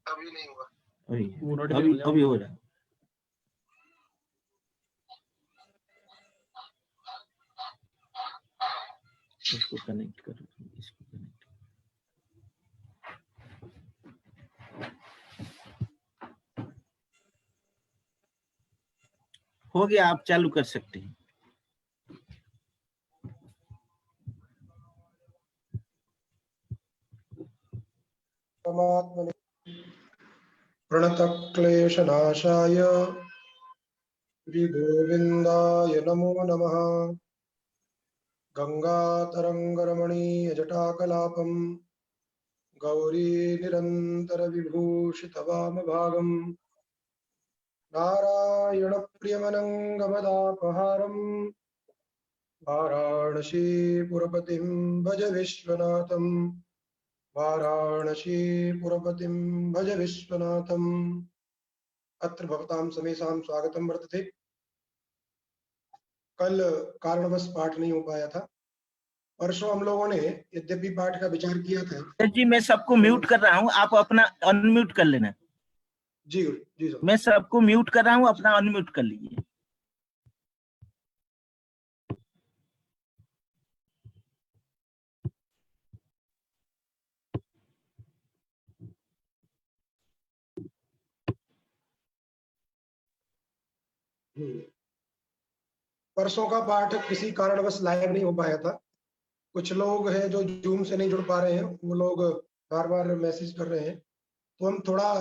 अभी नहीं हुआ, अभी हो रहा है। इसको कनेक्ट करो, इसको कनेक्ट। हो गया, आप चालू कर सकते हैं। परमात्मने प्रणतक्लेशनाशाय श्रीगोविन्दाय नमो नमः। गंगातरङ्गरमणीयजटाकलापं गौरीनिरन्तरविभूषितवामभागम् नारायणप्रियमनङ्गमदापहारम् वाराणसीपुरपतिं भज विश्वनाथम्, वाराणसीपुरपतिं भज विश्वनाथम्। अत्र भवतां समेषां स्वागतं वर्तते। कल कारणवश पाठ नहीं हो पाया था। परसों हम लोगों ने यद्यपि पाठ का विचार किया था। जी मैं सबको म्यूट कर रहा हूँ, आप अपना अनम्यूट कर लेना। जी जी सर। मैं सबको म्यूट कर रहा हूँ, अपना अनम्यूट कर लीजिए। परसों का पाठ किसी कारणवश लाइव नहीं हो पाया था। कुछ लोग हैं जो जूम से नहीं जुड़ पा रहे हैं, वो लोग बार बार मैसेज कर रहे हैं, तो हम थोड़ा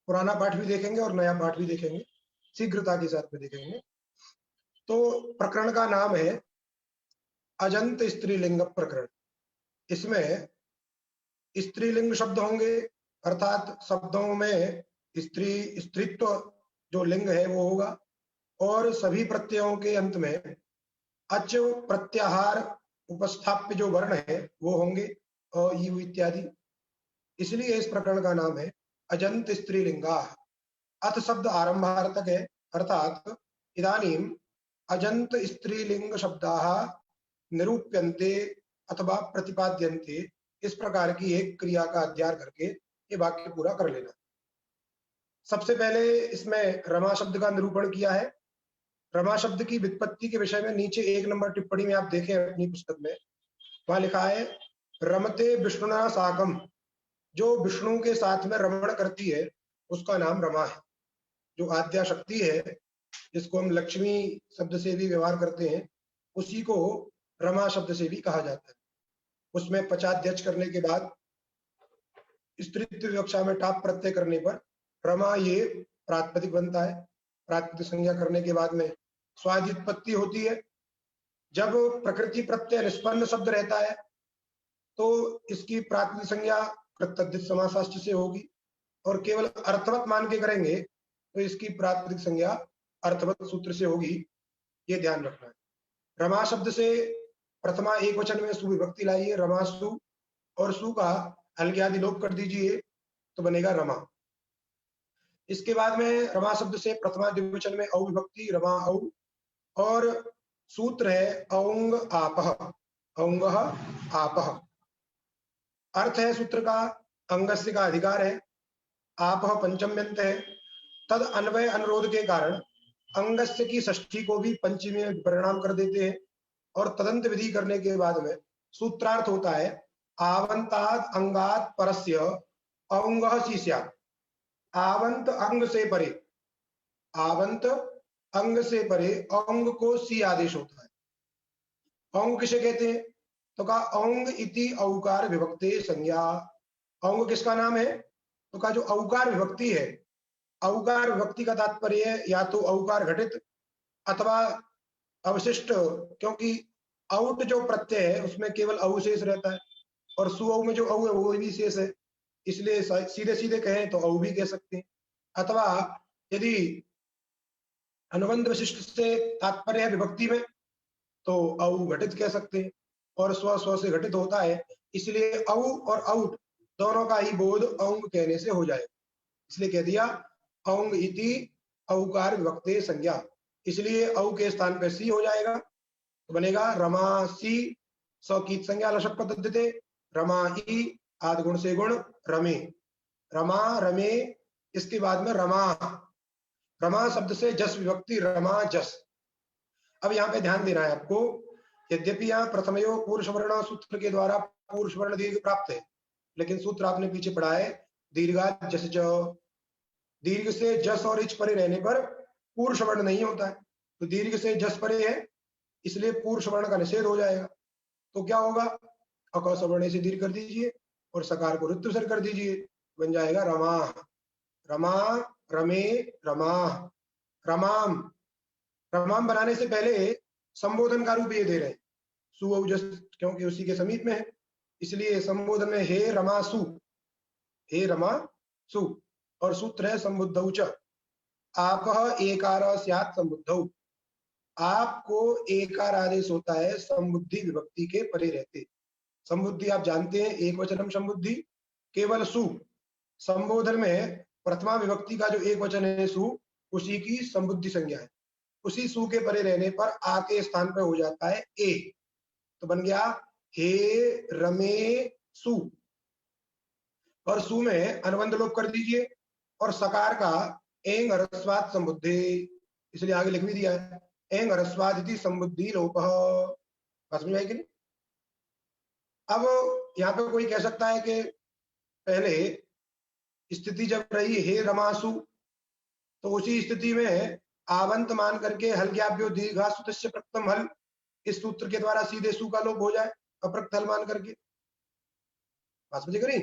पुराना पाठ भी देखेंगे और नया पाठ भी देखेंगे, शीघ्रता के साथ में देखेंगे। तो प्रकरण का नाम है अजंत स्त्रीलिंग प्रकरण। इसमें स्त्रीलिंग शब्द होंगे, अर्थात शब्दों में स्त्री स्त्रीत्व जो लिंग है वो होगा, और सभी प्रत्ययों के अंत में अच प्रत्याहार उपस्थाप्य जो वर्ण है वो होंगे, और यू इत्यादि। इसलिए इस प्रकरण का नाम है अजंत स्त्रीलिंगा। अथ शब्द आरंभार्थक है, अर्थात इदानीम अजंत स्त्रीलिंग शब्दाः निरूप्यन्ते अथवा प्रतिपाद्यन्ते, इस प्रकार की एक क्रिया का अध्ययन करके ये वाक्य पूरा कर लेना। सबसे पहले इसमें रमा शब्द का निरूपण किया है। रमा शब्द की व्युत्पत्ति के विषय में नीचे 1 नंबर टिप्पणी में आप देखें अपनी पुस्तक में, वहां लिखा है रमते विष्णुना साकम। जो विष्णु के साथ में रमण करती है उसका नाम रमा है। जो आद्या शक्ति है, जिसको हम लक्ष्मी शब्द से भी व्यवहार करते हैं, उसी को रमा शब्द से भी कहा जाता है। उसमें पचाध्यक्ष करने के बाद स्त्रीत्व विवक्षा में टाप प्रत्यय करने पर रमा ये प्रातिपदिक बनता है। प्रातिपदिक संज्ञा करने के बाद में स्वादित्पत्ति होती है। जब प्रकृति प्रत्यय निष्पन्न शब्द रहता है तो इसकी प्रातिपदिक संज्ञा प्रत्यधिक समासाष्ट से होगी, और केवल अर्थवत मान के करेंगे तो इसकी प्रातिपदिक संज्ञा अर्थवत सूत्र से होगी। ये ध्यान रखना है। रमा शब्द से प्रथमा एक वचन में सुविभक्ति लाइए, रमासु, और सु का हल्के आदि लोप कर दीजिए तो बनेगा रमा। इसके बाद में रमा शब्द से प्रथमा द्विवचन में औ विभक्ति, रमा औ, और सूत्र है औंग आपह, औंग आपह। अर्थ है सूत्र का अंगस्य का अधिकार है, आपह पंचम्यंत है। तद अन्वय अनुरोध के कारण अंगस्य की षष्ठी को भी पंचमी में परिणाम कर देते हैं, और तदंत विधि करने के बाद में सूत्रार्थ होता है आवंताद अंगात परस्य औंगः सी स्यात्। आवंत अंग से परे, आवंत अंग से परे औंग को सी आदेश होता है। औंग किसे कहते हैं? तो कहा औंग इति औकार विभक्ते संज्ञा। औंग किसका नाम है? तो कहा जो औकार विभक्ति है। औकार विभक्ति का तात्पर्य है या तो औकार घटित अथवा अवशिष्ट, क्योंकि औट जो प्रत्यय है उसमें केवल औ शेष रहता है, और सुऔ में जो औ है वो भी शेष है, इसलिए सीधे सीधे कहें तो औ भी कह सकते हैं। अथवा यदि अनुबंध विशिष्ट से तात्पर्य है विभक्ति में तो औ घटित कह सकते हैं, और स्व स्व से घटित होता है, इसलिए औ और औट दोनों का ही बोध औंग कहने से हो जाएगा। इसलिए कह दिया औंग इति औकार विभक्ते संज्ञा, इसलिए औ के स्थान पे सी हो जाएगा, तो बनेगा रमा सी सौ की संज्ञा लशक पद्धति रमा ई आदि गुण से गुण रमे। रमा रमे, इसके बाद में रमा, रमा शब्द से जस विभक्ति रमा जस। अब यहाँ पे ध्यान देना है आपको, यद्यपि यहाँ प्रथमयो पुरुष वर्ण सूत्र के द्वारा पुरुष वर्ण दीर्घ प्राप्त है, लेकिन सूत्र आपने पीछे पढ़ा है दीर्घा जस ज, दीर्घ से जस और इच परे रहने पर पुरुष वर्ण नहीं होता है, तो दीर्घ से जस परे है इसलिए पुरुष वर्ण का निषेध हो जाएगा। तो क्या होगा, अक सवर्ण से दीर्घ कर दीजिए और सकार को ऋत्व सर कर दीजिए, बन जाएगा रमा, रमा रमे रमा, रमाम। रमाम बनाने से पहले संबोधन का रूप ये दे रहे हैं सुजस, क्योंकि उसी के समीप में है, इसलिए संबोधन में हे रमा सु, हे रमा सु, और सूत्र है संबुद्धौ च, आप एकार स्यात् संबुद्धौ, आपको एकार आदेश होता है संबुद्धि विभक्ति के परे रहते। संबुद्धि आप जानते हैं एक वचनम संबुद्धि, केवल सु, संबोधन में प्रथमा विभक्ति का जो एक वचन है सु, उसी की संबुद्धि संज्ञा है, उसी सु के परे रहने पर आ के स्थान पर हो जाता है ए, तो बन गया हे रमे सु, और सु में अनुबंध लोप कर दीजिए और सकार का एंग ह्रस्वात् संबुद्धि, इसलिए आगे लिख भी दिया है एंग ह्रस्वात् इति संबुद्धि लोप। बात समझ आएगी? अब यहाँ पे कोई कह सकता है कि पहले स्थिति जब रही हे रमासु, तो उसी स्थिति में आवंत मान करके हल ज्ञाप्यो दीर्घा सुतस्य प्रथम हल, इस सूत्र के द्वारा सीधे सु का लोप हो जाए अप्रक्त हल मान करके। बात समझे करी?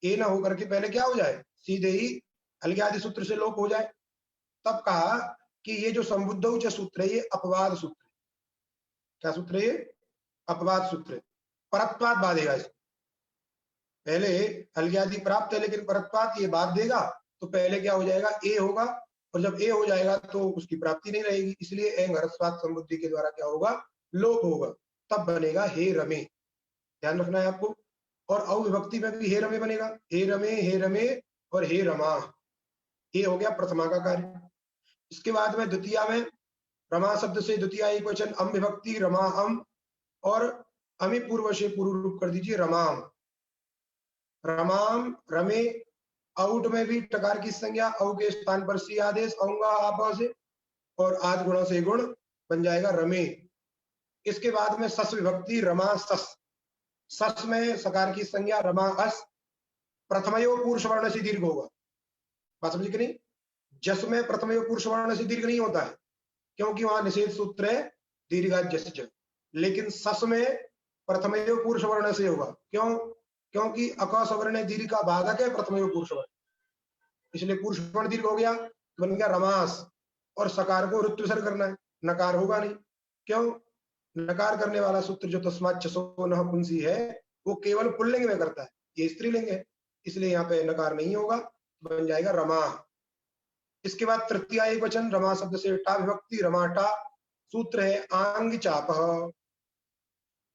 ए ना हो करके पहले क्या हो जाए, सीधे ही हल्ग्यादि सूत्र से लोप हो जाए। तब कहा कि ये जो संबुद्धौ सूत्र है ये अपवाद सूत्र है। क्या सूत्र है ये? अपवाद सूत्र है, परत्वाद बाधेगा इसको। पहले हल्ग्यादि प्राप्त है लेकिन परत्वाद ये बाध देगा, तो पहले क्या हो जाएगा, ए होगा, और जब ए हो जाएगा तो उसकी प्राप्ति नहीं रहेगी, इसलिए एंग ह्रस्वात् संबुद्धि के द्वारा क्या होगा, लोप होगा, तब बनेगा हे रमे। ध्यान रखना है आपको। और अविभक्ति में भी हे रमे बनेगा, हे रमे और हे रमा, ये हो गया प्रथमा का कार्य। इसके बाद में द्वितीया में रमा शब्द से द्वितीया एक वचन अम विभक्ति रमा अम, और अमी पूर्व से पूर्व रूप कर दीजिए रमाम, रमाम रमे। आउट में भी टकार की संज्ञा औ के स्थान पर सी आदेश औंगा आप से, और आद गुणों से गुण बन जाएगा रमे। इसके बाद में सस विभक्ति रमा सस, सस में सकार की संज्ञा रमा अस, प्रथमयो पुरुष वर्ण से दीर्घ होगा। बात समझी कि नहीं? जस में प्रथमयो पुरुष वर्ण से दीर्घ नहीं होता है, क्योंकि वहां निषेध सूत्र है दीर्घा जस ज, लेकिन सस में प्रथमयो पुरुष वर्ण से होगा। क्यों? क्योंकि अक सवर्ण दीर्घ का बाधक है प्रथमयो पुरुष वर्ण, इसलिए पुरुष वर्ण दीर्घ हो गया, तो बन गया रमास, और सकार को ऋत्व सर करना है, नकार होगा नहीं। क्यों? नकार करने वाला सूत्र जो तस्मात् चसो नः पुंसी है वो केवल पुल्लिंग में करता है, ये स्त्रीलिंग है, इसलिए यहाँ पे नकार नहीं होगा, बन जाएगा रमा। इसके बाद तृतीया एक वचन रमा शब्द से टा विभक्ति रमाटा, सूत्र है आंग चाप,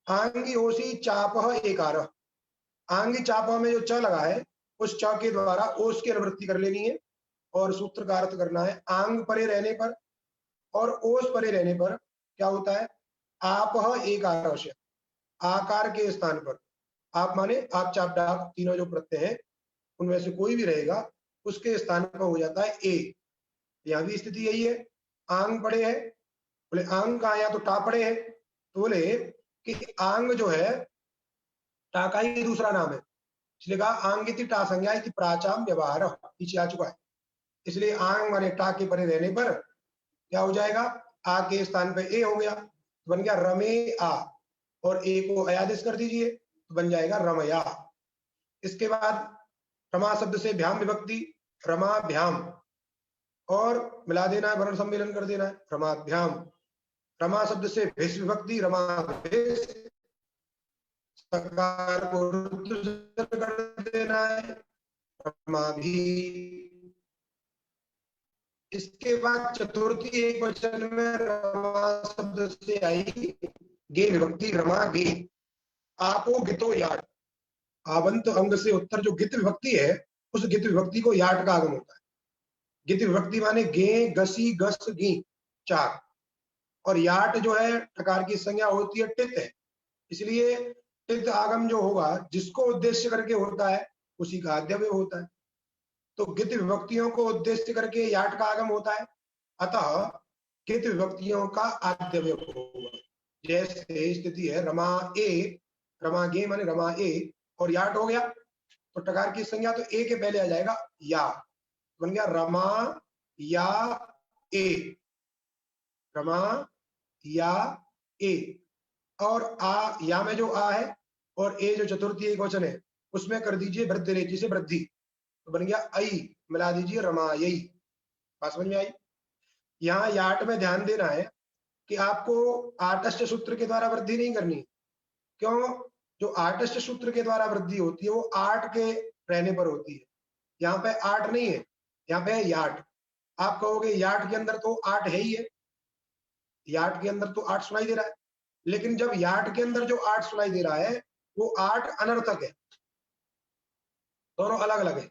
आंगी ओसी चाप एकार, आंगी चाप में जो च लगा है उस च के द्वारा ओस की अनुवृत्ति कर लेनी है, और सूत्र का अर्थ करना है आंग परे रहने पर और ओस परे रहने पर क्या होता है, आप एकार, आकार के स्थान पर, आप माने आप चाप डाक तीनों जो प्रत्यय हैं उनमें से कोई भी रहेगा उसके स्थान पर हो जाता है ए। यहाँ भी स्थिति यही है, आंग पड़े है, बोले आंग कहा, या तो टा पड़े है, तो बोले कि आंग जो है टा का ही दूसरा नाम है, इसलिए कहा आंग इति टा संज्ञा इति प्राचाम व्यवहार, पीछे आ चुका है। इसलिए आंग माने टा के परे रहने पर क्या हो जाएगा, आ के स्थान पे ए हो गया, तो बन गया रमे आ, और ए को अयादेश कर दीजिए तो बन जाएगा रमया। इसके बाद रमा शब्द से भ्याम विभक्ति रमा भ्याम, और मिला देना है, वर्ण सम्मेलन कर देना है रमाभ्याम। रमा शब्द से भिष विभक्ति रमा भिष, सकार को ऋत्व कर देना है रमा भी। इसके बाद चतुर्थी एक वचन में रमा शब्द से आई गे विभक्ति रमा गे, आपो गितो याट, आवंत अंग से उत्तर जो गित विभक्ति है उस गित विभक्ति को याट का आगम होता है। गित विभक्ति माने गे गसी गस गी चार, और याट जो है टकार की संज्ञा होती है टित है, इसलिए टित आगम जो होगा जिसको उद्देश्य करके होता है उसी का आद्यव्य होता है। तो गित विभक्तियों को उद्देश्य करके याट का आगम होता है, अतः गित विभक्तियों का आद्यव्य होगा। जैसे स्थिति है रमा ए, रमा गे माने रमा ए, और याट हो गया तो टकार की संज्ञा तो ए के पहले आ जाएगा या, बन गया रमा या ए, रमा या ए। और आ, या में जो आ है और ए जो चतुर्थी एक वचन है उसमें कर दीजिए वृद्धि रेची से वृद्धि, तो बन गया आई, मिला दीजिए रमा यही। बात समझ में आई? यहाँ याट में ध्यान देना है कि आपको आटस्थ सूत्र के द्वारा वृद्धि नहीं करनी। क्यों? जो आटस्थ सूत्र के द्वारा वृद्धि होती है वो 8 के रहने पर होती है, यहाँ पे 8 नहीं है, यहाँ पे है याट। आप कहोगे याट के अंदर तो 8 है ही है, याट के अंदर तो 8 सुनाई दे रहा है, लेकिन जब याट के अंदर जो 8 सुनाई दे रहा है वो 8 अनर्थक है, दोनों अलग अलग है।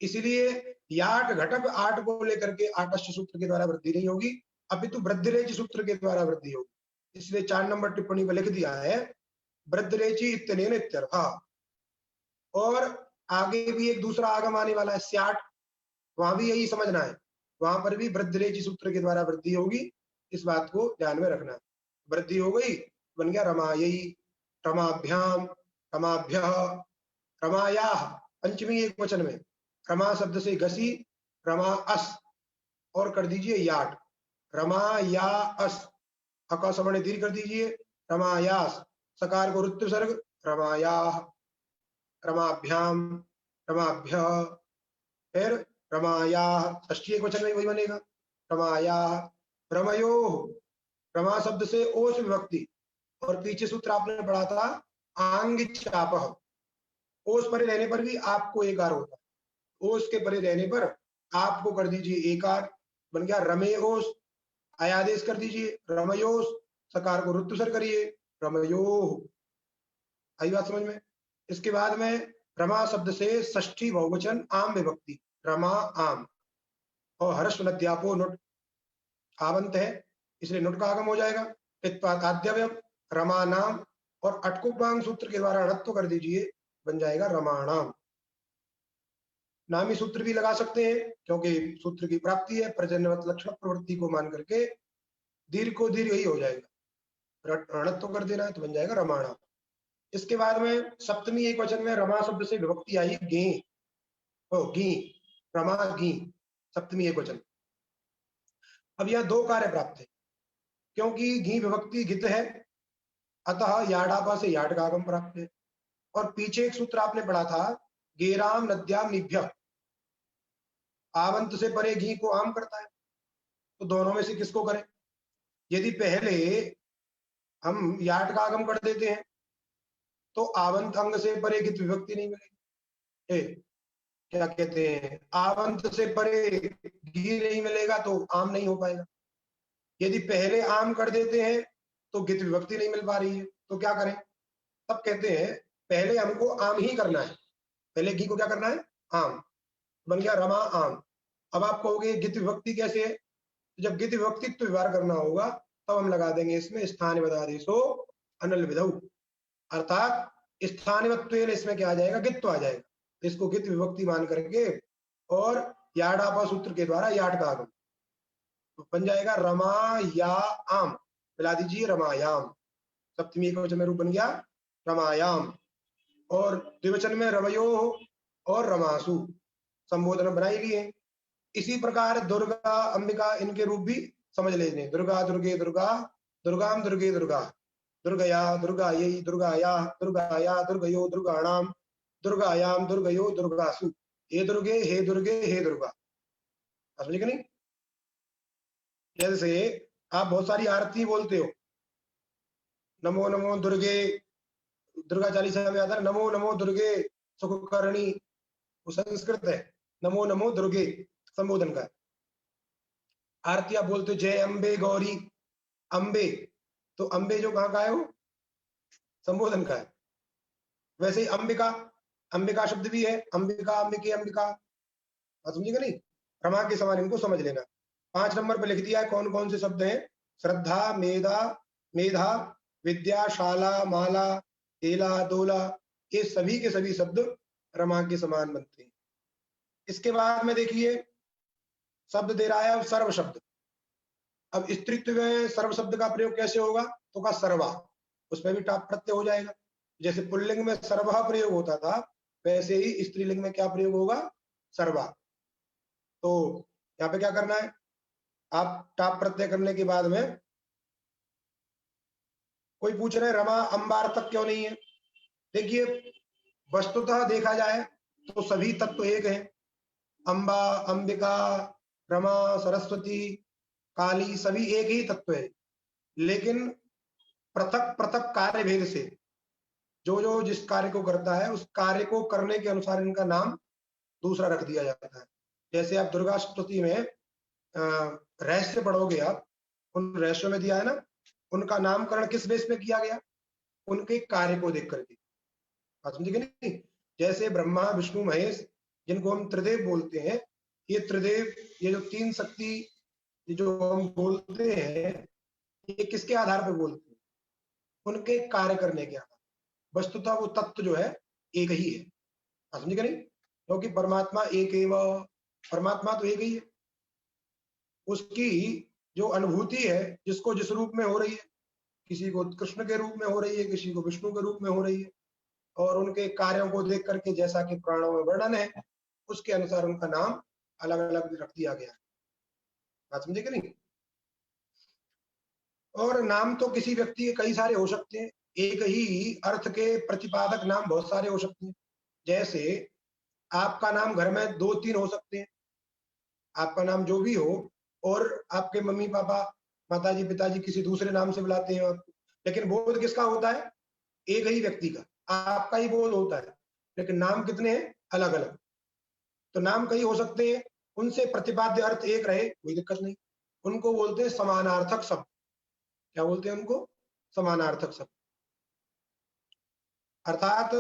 इसीलिए याट घटक 8 को लेकर के आटस्थ सूत्र के द्वारा वृद्धि नहीं होगी, अपितु वृद्धिरेचि सूत्र के द्वारा वृद्धि होगी। इसलिए 4 नंबर टिप्पणी में लिख दिया है वृद्धिरेचि इत्यनेन इत्यर्थः। और आगे भी एक दूसरा आगम आने वाला है स्याट, वहां भी यही समझना है, वहां पर भी वृद्धिरेचि सूत्र के द्वारा वृद्धि होगी, इस बात को ध्यान में रखना। वृद्धि हो गई, बन गया रमायई, रमाभ्याम, रमाभ्यः, रमायाः, पंचमी एक वचन में, रमा शब्द से घसी, रमा अस, और कर दीजिए याट, रमा या अस, अका सवर्ण दीर्घ कर दीजिए, रमायास, सकार को रुत्व सर्ग, रमायाः, रमाभ्याम, रमाभ्यः, फिर रमायाः, षष्ठी एक वचन में वही बनेगा, रमायाः, रमयोः, रमा शब्द से ओस विभक्ति, और पीछे सूत्र आपने पढ़ा था आंग चापः, ओस परे रहने पर भी आपको एकार होता है, ओस के परे रहने पर आपको कर दीजिए एकार, बन गया रमे ओस, आयादेश कर दीजिए रमयोस, सकार को रुत्वसर करिए रमयोः। आई बात समझ में? इसके बाद में रमा शब्द से षष्ठी बहुवचन आम विभक्ति, रमा आम, और हर्ष नद्यापो नुट, आवंत है इसलिए नुट का आगम हो जाएगा, आद्यव्यम रमा नाम, और अटकुपांग सूत्र के द्वारा णत्व कर दीजिए, बन जाएगा रमाणाम। नामी सूत्र भी लगा सकते हैं क्योंकि सूत्र की प्राप्ति है, पर्जन्यवत लक्षण प्रवृत्ति को मान करके दीर्घ को दीर्घ ही हो जाएगा, रणत्व कर देना है तो बन जाएगा रमाणा। इसके बाद में सप्तमी एक वचन में रमा शब्द से विभक्ति आई गे, गी, रमा गी, सप्तमी एक वचन। अब यह दो कार्य प्राप्त है, क्योंकि घी विभक्ति गित है, अतः याडापा से याड का आगम प्राप्त है। और पीछे एक सूत्र आपने पढ़ा था गेराम नद्याम निभ्य, आवंत से परे घी को आम करता है, तो दोनों में से किसको करें? यदि पहले हम याट का आगम कर देते हैं तो आवंत अंग से परे गित विभक्ति नहीं मिलेगी, क्या कहते हैं, आवंत से परे घी नहीं मिलेगा तो आम नहीं हो पाएगा। यदि पहले आम कर देते हैं तो गित विभक्ति नहीं मिल पा रही है, तो क्या करें? तब कहते हैं पहले हमको आम ही करना है, पहले घी को क्या करना है? आम, बन गया रमा आम। अब आप कहोगे गित विभक्ति कैसे है? जब गित विभक्तित्व व्यवहार करना होगा तब हम लगा देंगे इसमें स्थानिवदादेशो अनल विधौ, अर्थात स्थानिवत्व इसमें क्या आ जाएगा? गित्व आ जाएगा, इसको गित विभक्ति मान करके और याडापा सूत्र के द्वारा याड का आगम, तो बन जाएगा रमा या आम, मिला दीजिए रमायाम, सप्तमी एक वचन में रूप बन गया रमायाम, और द्विवचन में रमयो और रमासु संबोधन बनाई लिए। इसी प्रकार दुर्गा अंबिका इनके रूप भी समझ लेने, दुर्गा दुर्गे दुर्गा, दुर्गाम दुर्गे दुर्गा, दुर्गया दुर्गायै दुर्गाया दुर्गाया दुर्गयो दुर्गाणाम, दुर्गायाम दुर्गयो दुर्गासु, हे दुर्गे हे दुर्गे हे दुर्गा। समझे कि नहीं? जैसे आप बहुत सारी आरती बोलते हो, नमो नमो दुर्गे, दुर्गा चालीसा में आता है नमो नमो दुर्गे सुखकर्णी, वो संस्कृत है, नमो नमो दुर्गे संबोधन का। आरती आप बोलते हो जय अम्बे गौरी, अम्बे, तो अम्बे जो कहाँ का है वो संबोधन का है। वैसे ही अंबिका, अंबिका शब्द भी है, अंबिका अंबिके अंबिका, समझेगा नहीं? रमा के समान इनको समझ लेना। 5 नंबर पर लिख दिया है कौन कौन से शब्द हैं, श्रद्धा, मेधा, मेधा, विद्या, शाला, माला, तेला, दोला, ये सभी के सभी शब्द रमा के समान बनते हैं। इसके बाद में देखिए शब्द दे रहा है सर्व शब्द। अब स्त्रीत्व में सर्व शब्द का प्रयोग कैसे होगा, तो का सर्वा, उसमें भी टाप प्रत्यय हो जाएगा। जैसे पुल्लिंग में सर्वा प्रयोग होता था, वैसे ही स्त्रीलिंग में क्या प्रयोग होगा, सर्वा। तो यहाँ पे क्या करना है, आप टाप प्रत्यय करने के बाद में, कोई पूछ रहे रमा अंबार तक क्यों नहीं है। देखिए वस्तुतः देखा जाए तो सभी तत्व एक हैं, अंबा, अंबिका, रमा, सरस्वती, काली, सभी एक ही तत्व है, लेकिन पृथक पृथक कार्य भेद से जो जो जिस कार्य को करता है उस कार्य को करने के अनुसार इनका नाम दूसरा रख दिया जाता है। जैसे आप दुर्गा स्तुति में रहस्य पढ़ोगे, आप उन रहस्यों में दिया है ना, उनका नामकरण किस बेस पे किया गया, उनके कार्य को देख करके। बात समझिए नहीं, जैसे ब्रह्मा विष्णु महेश जिनको हम त्रिदेव बोलते हैं, ये त्रिदेव, ये जो तीन शक्ति ये जो हम बोलते हैं, ये किसके आधार पर बोलते हैं, उनके कार्य करने के आधार। वस्तुतः वो तत्व जो है एक ही है, समझे नहीं, क्योंकि परमात्मा एक एवं, परमात्मा तो एक ही है, उसकी जो अनुभूति है जिसको जिस रूप में हो रही है, किसी को कृष्ण के रूप में हो रही है, किसी को विष्णु के रूप में हो रही है, और उनके कार्यों को देख करके जैसा कि पुराणों में वर्णन है उसके अनुसार उनका नाम अलग अलग रख दिया गया है। बात समझे कि नहीं। और नाम तो किसी व्यक्ति के कई सारे हो सकते हैं, एक ही अर्थ के प्रतिपादक नाम बहुत सारे हो सकते हैं। जैसे आपका नाम घर में 2-3 हो सकते हैं, आपका नाम जो भी हो, और आपके मम्मी पापा माताजी पिताजी किसी दूसरे नाम से बुलाते हैं आपको, लेकिन बोध किसका होता है, एक ही व्यक्ति का, आपका ही बोध होता है, लेकिन नाम कितने हैं, अलग अलग। तो नाम कई हो सकते हैं, उनसे प्रतिपाद्य अर्थ एक रहे कोई दिक्कत नहीं, उनको बोलते हैं समानार्थक शब्द। क्या बोलते हैं उनको, समानार्थक शब्द। अर्थात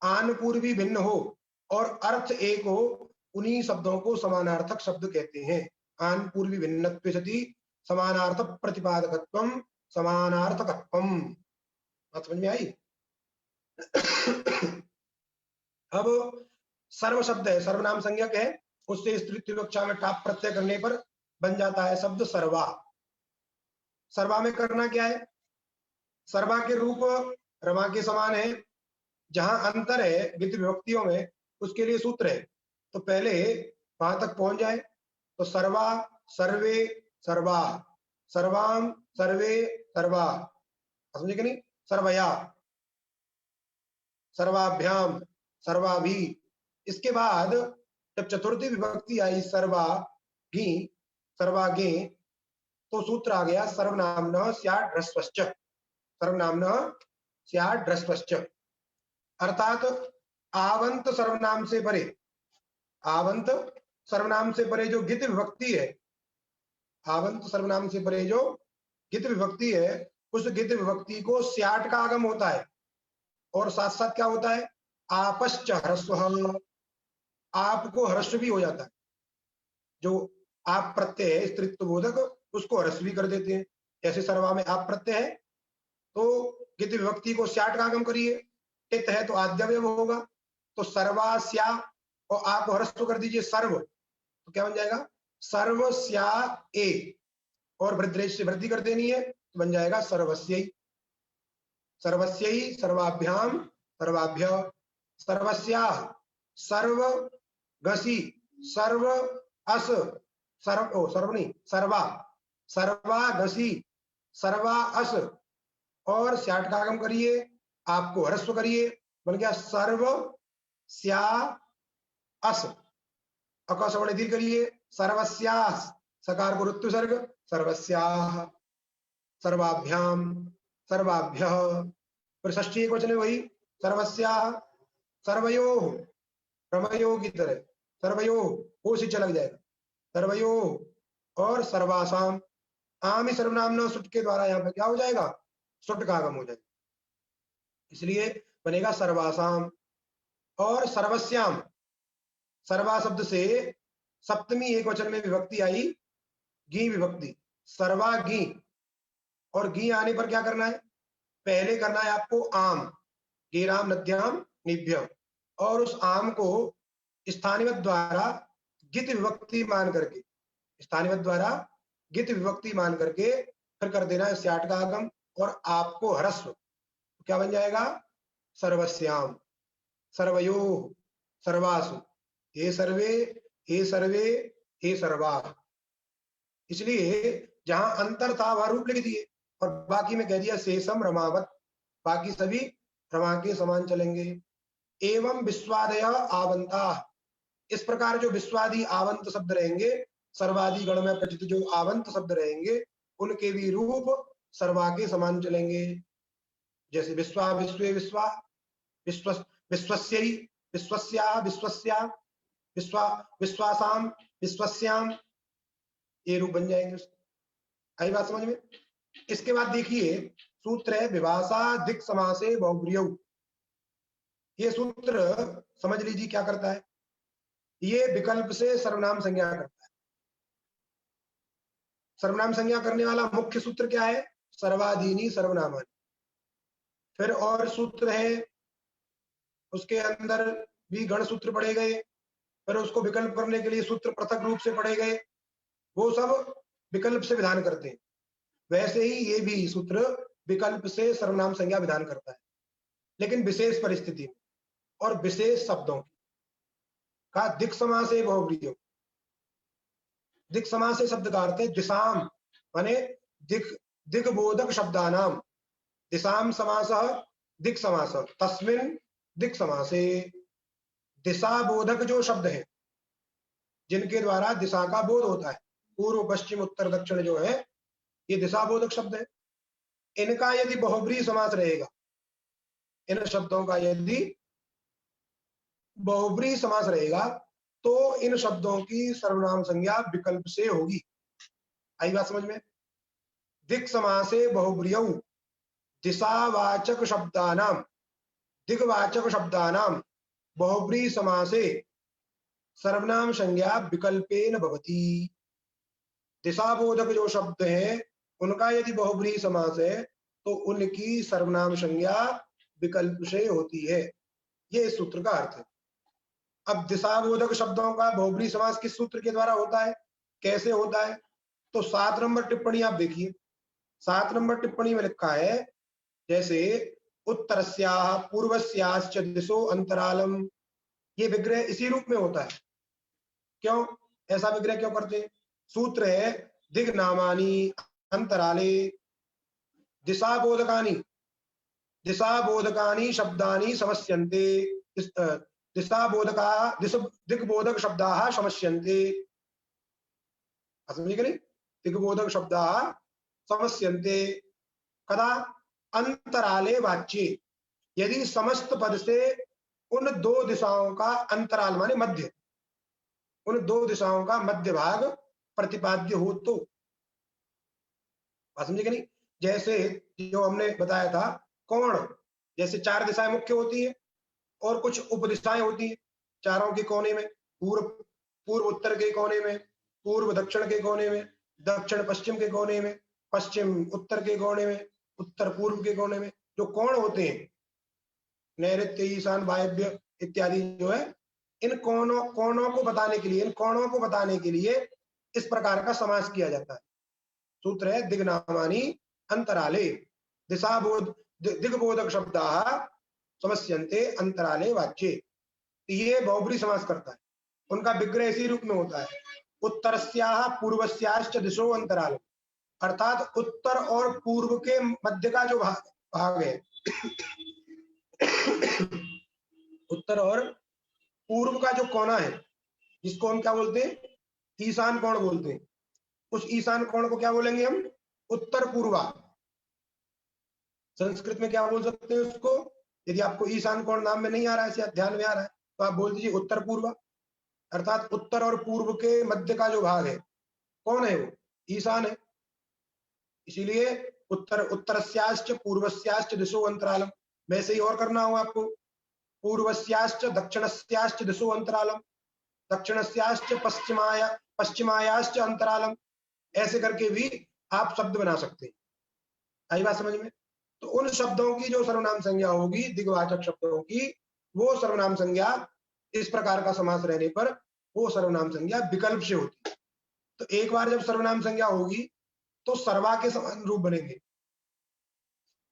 आन पूर्वी भिन्न हो और अर्थ एक हो, उन्हीं शब्दों को समानार्थक शब्द कहते हैं। आन पूर्वी भिन्नत्वे सति समानार्थ प्रतिपादकत्वम समानार्थकत्वम। बात समझ में आई। अब सर्व शब्द है, सर्वनाम संज्ञक है, उससे स्त्रीत्व विवक्षा में टाप प्रत्यय करने पर बन जाता है शब्द सर्वा। सर्वा में करना क्या है, सर्वा के रूप रमा के समान है, जहां अंतर है विधि विभक्तियों में उसके लिए सूत्र है। तो पहले वहां तक पहुंच जाए, तो सर्वा, सर्वे, सर्वा, सर्वाम, सर्वे, सर्वा, समझे कि नहीं, सर्वया, सर्वाभ्याम, सर्वाभि। इसके बाद जब चतुर्थी विभक्ति आई सर्वाघी, सर्वागे, तो सूत्र आ गया सर्वनाम्नः स्यात् ह्रस्वश्च, सर्वनाम्नः स्यात् ह्रस्वश्च। अर्थात आवंत सर्वनाम से परे, आवंत सर्वनाम से परे जो गित विभक्ति है, आवंत सर्वनाम से परे जो गित विभक्ति है, उस गित विभक्ति को स्याट का आगम होता है, और साथ साथ क्या होता है, आपश्च ह्रस्व, आपको ह्रस्व भी हो जाता है। जो आप प्रत्यय है स्त्रीत्व बोधक, उसको ह्रस्व भी कर देते हैं। जैसे सर्वा में आप प्रत्यय है तो गित विभक्ति को स्याट का आगम करिए, टित है तो आद्यव्यय होगा, तो सर्वा स्या, और आप ह्रस्व कर दीजिए सर्व, तो क्या बन जाएगा, सर्व स्या ए, और वृद्धिरेश से वृद्धि कर देनी है तो बन जाएगा सर्वस्यै, सर्वस्यै, सर्वाभ्याम, सर्वाभ्य, सर्वस्याः, सर्व गसी, सर्व अस, सर्व ओ सर्व नहीं, सर्वा, सर्वा गसी, सर्वा अस, और स्याट का आगम करिए, आपको ह्रस्व करिए, बन गया सर्व स्या अस, अकस्वर्ण दीर्घ करिए, सर्वस्यास, सकार को ऋतु सर्ग, सर्वस्याः, सर्वाभ्याम, सर्वाभ्यः, फिर षष्ठी एक वचन वही, सर्वस्याः, सर्वयोः, प्रमयोः की तरह, सर्वयोः हो से लग जाएगा, सर्वयोः, और सर्वासाम, आम ही सर्वनाम सुट के द्वारा यहाँ पे क्या हो जाएगा, सुट का आगम हो जाएगा, इसलिए बनेगा सर्वासाम। और सर्वस्याम, सर्वा शब्द से सप्तमी एक वचन में विभक्ति आई, गी विभक्ति, सर्वा गी, और गी आने पर क्या करना है, पहले करना है आपको आम, गेराम नद्याम निभ्य, और उस आम को स्थानिवत द्वारा गित विभक्ति मान करके, स्थानिवत द्वारा गित विभक्ति मान करके फिर कर देना है स्याट का आगम, और आपको ह्रस्व क्या बन जाएगा, सर्वस्याम, सर्वयो, सर्वासु, हे सर्वे, हे सर्वे, हे सर्वा। इसलिए जहां अंतर था वहां रूप लिख दिए, और बाकी में कह दिया शेषम रमावत, बाकी सभी रमा के समान चलेंगे। एवं विश्वादय आवंता, इस प्रकार जो विश्वादी आवंत शब्द रहेंगे, सर्वादि गण में प्रचित जो आवंत शब्द रहेंगे, उनके भी रूप सर्वा के समान चलेंगे। जैसे विश्वा, विश्वे, विश्वा, विश्व, विश्वस्यै, विश्वस्या, विश्वस्या, विश्वा, विश्वासाम, विश्वस्याम, ये रूप बन जाएंगे। आई बात समझ में? इसके बाद देखिए सूत्र है विभाषा दिक् समासे बहुब्रीयौ। ये सूत्र समझ लीजिए क्या करता है, ये विकल्प से सर्वनाम संज्ञा करता है। सर्वनाम संज्ञा करने वाला मुख्य सूत्र क्या है, सर्वाधीनी सर्वनामानि। फिर और सूत्र है, उसके अंदर भी गण सूत्र पढ़े गए, फिर उसको विकल्प करने के लिए सूत्र पृथक रूप से पढ़े गए, वो सब विकल्प से विधान करते हैं। वैसे ही ये भी सूत्र विकल्प से सर्वनाम संज्ञा विधान करता है, लेकिन विशेष परिस्थिति में और विशेष शब्दों की। का दिक् समासे बहुब्रीयौ, दिक् समासे शब्द का अर्थ है दिशाम, माने दिग्बोधक शब्दानाम, दिशाम समासः दिक् समासः, तस्मिन् दिक् समासे। दिशा बोधक जो शब्द है, जिनके द्वारा दिशा का बोध होता है, पूर्व पश्चिम उत्तर दक्षिण जो है, ये दिशा बोधक शब्द है। इनका यदि बहुब्रीहि समास रहेगा, इन शब्दों का यदि बहुब्रीहि समास रहेगा, तो इन शब्दों की सर्वनाम संज्ञा विकल्प से होगी। आई बात समझ में? दिक् समासे बहुब्रीयौ दिशावाचक शब्दानाम, दिग्वाचक शब्दानाम बहुब्रीहि समासे सर्वनाम संज्ञा विकल्पेन भवति। दिशाबोधक जो शब्द है, उनका यदि बहुब्रीहि समास है, तो उनकी सर्वनाम संज्ञा विकल्प से होती है। ये इस सूत्र का अर्थ है। अब दिशाबोधक शब्दों का बहुब्रीहि समास किस सूत्र के द्वारा होता है, कैसे होता है? तो 7 नंबर टिप्पणी आप देखिए। 7 नंबर टिप्पणी में लिखा है, जैसे उत्तरस्याः पूर्वस्याश्च दिशो अंतरालम, ये विग्रह इसी रूप में होता है। क्यों ऐसा विग्रह क्यों करते हैं? सूत्र है दिग् नामानि अंतराले दिशाबोधकानि, दिशाबोधकानि शब्दानि समस्यन्ते, दिशाबोधका दिग्बोधक शब्दाः समस्यन्ते। समझे कि नहीं? दिग्बोधक शब्दाः समस्यन्ते कदा, अंतराले वाच्ये, यदि समस्त पद से उन दो दिशाओं का अंतराल माने मध्य, उन दो दिशाओं का मध्य भाग प्रतिपाद्य हो तो। समझे कि नहीं? जैसे जो हमने बताया था कोण, जैसे 4 दिशाएं मुख्य होती है और कुछ उपदिशाएं होती है चारों के कोने में, पूर्व उत्तर के कोने में, पूर्व दक्षिण के कोने में, दक्षिण पश्चिम के कोने में, पश्चिम उत्तर के कोने में, उत्तर पूर्व के कोने में, जो कोण होते हैं, नैऋत्य ईशान वायव्य इत्यादि जो है, इन कोणों को बताने के लिए, इन कोणों को बताने के लिए इस प्रकार का समास किया जाता है। सूत्र है दिग्नामानि अंतराले दिग्बोधक शब्दाः समस्यन्ते अंतराले वाच्ये। ये बहुब्रीहि समास करता है। उनका विग्रह इसी रूप में होता है, उत्तरस्याः पूर्वस्याश्च दिशो अंतराल, अर्थात उत्तर और पूर्व के मध्य का जो भाग है उत्तर और पूर्व का जो कोना है, जिसको हम क्या बोलते हैं, ईशान कोण बोलते हैं, उस ईशान कोण को क्या बोलेंगे हम, उत्तर पूर्वा। संस्कृत में क्या बोल सकते हैं उसको, यदि आपको ईशान कोण नाम में नहीं आ रहा है, या ध्यान में आ रहा है, तो आप बोल दीजिए उत्तर पूर्वा। अर्थात उत्तर और पूर्व के मध्य का जो भाग है, कौन है वो, ईशान है। इसीलिए उत्तरस्याश्च पूर्वस्याश्च दिशो अंतरालम। वैसे ही और करना होगा आपको, पूर्वस्याश्च दक्षिणस्याश्च दिशो अंतरालम, दक्षिणस्याश्च पश्चिमायाश्च अंतरालम, ऐसे करके भी आप शब्द बना सकते हैं। आई बात समझ में? तो उन शब्दों की जो सर्वनाम संज्ञा होगी, दिग्वाचक शब्दों की, वो सर्वनाम संज्ञा इस प्रकार का समास रहने पर वो सर्वनाम संज्ञा विकल्प से होती है। तो एक बार जब सर्वनाम संज्ञा होगी तो सर्वा के समान रूप बनेंगे,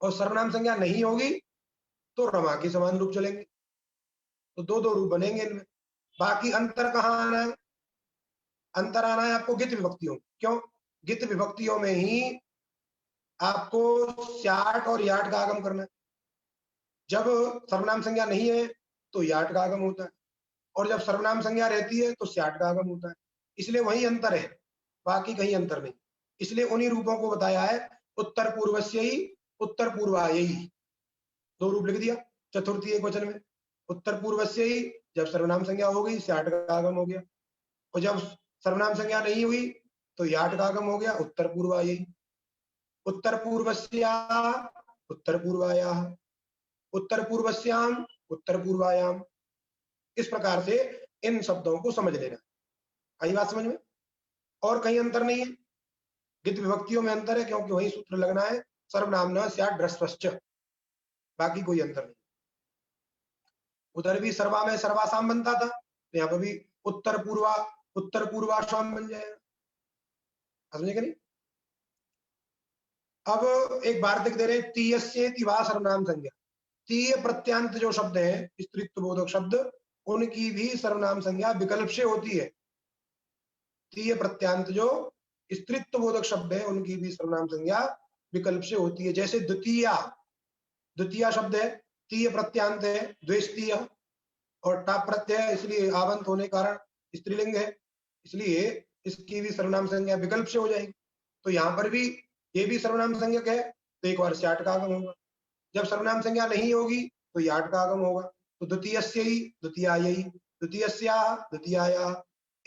और सर्वनाम संज्ञा नहीं होगी तो रमा के समान रूप चलेंगे। तो दो दो रूप बनेंगे इनमें। बाकी अंतर कहाँ आना है? अंतर आना है आपको गित विभक्तियों। क्यों? गित विभक्तियों में ही आपको स्याट और याट का आगम करना है। जब सर्वनाम संज्ञा नहीं है तो याट का आगम होता है, और जब सर्वनाम संज्ञा रहती है तो स्याट का आगम होता है। इसलिए वही अंतर है, बाकी कहीं अंतर नहीं। इसलिए उन्हीं रूपों को बताया है, उत्तर पूर्वस्य ही उत्तर पूर्वाय ही। दो रूप लिख दिया चतुर्थी एक वचन में। उत्तर पूर्वस्य ही जब सर्वनाम संज्ञा हो गई स्याट का आगम हो गया, और जब सर्वनाम संज्ञा नहीं हुई तो याट का आगम हो गया, उत्तर पूर्वाय ही। उत्तर पूर्वस्या उत्तर पूर्वाया, उत्तर पूर्वस्याम उत्तर पूर्वायाम। इस प्रकार से इन शब्दों को समझ लेना। आई बात समझ में? और कहीं अंतर नहीं है। गित विभक्तियों में अंतर है क्योंकि वही सूत्र लगना है, सर्वनाम न स्यात् ड्रस्वश्च, बाकी कोई अंतर नहीं। उधर भी सर्वा में सर्वासाम बनता था, तो यहाँ पर भी उत्तर पूर्वाशाम बन जाएगा। समझे कि नहीं? अब एक वार्तिक दे रहे, तीयस्येति वा सर्वनाम संज्ञा। तीय प्रत्यांत जो शब्द है, स्त्रीत्व बोधक शब्द, उनकी भी सर्वनाम संज्ञा विकल्प से होती है। तीय प्रत्यांत जो स्त्रीत्व बोधक शब्द है उनकी भी सर्वनाम संज्ञा विकल्प से होती है। जैसे द्वितीया, द्वितीया शब्द है, तीय प्रत्यांत है, द्वेष्तीय और टाप प्रत्यय, इसलिए आवंत होने कारण स्त्रीलिंग है, इसलिए इसकी भी सर्वनाम संज्ञा विकल्प से हो जाएगी। तो यहाँ पर भी ये भी सर्वनाम संज्ञक है, तो एक बार स्याट का आगम होगा। जब सर्वनाम संज्ञा नहीं होगी तो याट का आगम होगा। तो द्वितीयस्य ही द्वितीयायै, द्वितीयस्याः द्वितीयायाः,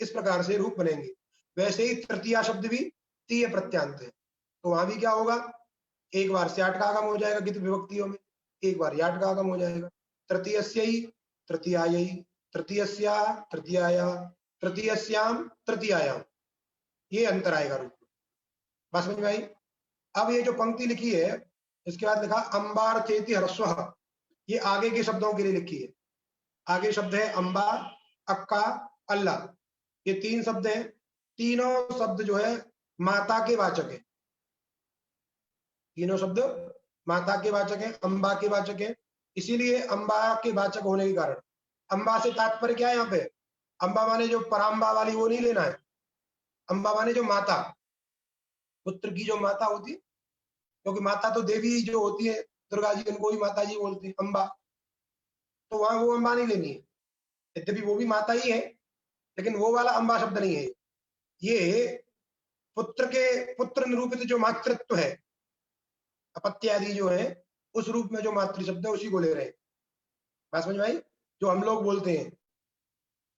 इस प्रकार से रूप बनेंगे। वैसे ही तृतीया शब्द भी तीय प्रत्यांत है, तो वहां भी क्या होगा, एक बार स्याट का आगम हो जाएगा गित विभक्तियों में, एक बार याट का आगम हो जाएगा। तृतीयस्य ही तृतीयायै, तृतीयस्याः तृतीयायाः, तृतीयस्याम तृतीयायाम, ये अंतर आएगा रूप में। बात समझ में आई? अब ये जो पंक्ति लिखी है, इसके बाद लिखा अंबार्थेति ह्रस्वः, ये आगे के शब्दों के लिए लिखी है। आगे शब्द है अंबा, अक्का, अल्ला, ये तीन शब्द हैं। तीनों शब्द जो है माता के वाचक है। तीनों शब्द माता के वाचक है, अंबा के वाचक है। इसीलिए अंबा के वाचक होने के कारण, अंबा से तात्पर्य क्या है यहाँ पे? अंबा माने जो पराम्बा वाली वो नहीं लेना है, अंबा माने जो माता, पुत्र की जो माता होती है, क्योंकि माता तो देवी जो होती है दुर्गा जी, उनको भी माता जी बोलते हैं, अंबा। तो वहां वो अंबा नहीं लेनी है, यद्यपि वो भी माता ही है, लेकिन वो वाला अंबा शब्द नहीं है। ये पुत्र के, पुत्र निरूपित जो मातृत्व है, अपत्य आदि जो है, उस रूप में जो मातृ शब्द है उसी को ले रहे हैं। बात समझ में आई? जो हम लोग बोलते हैं,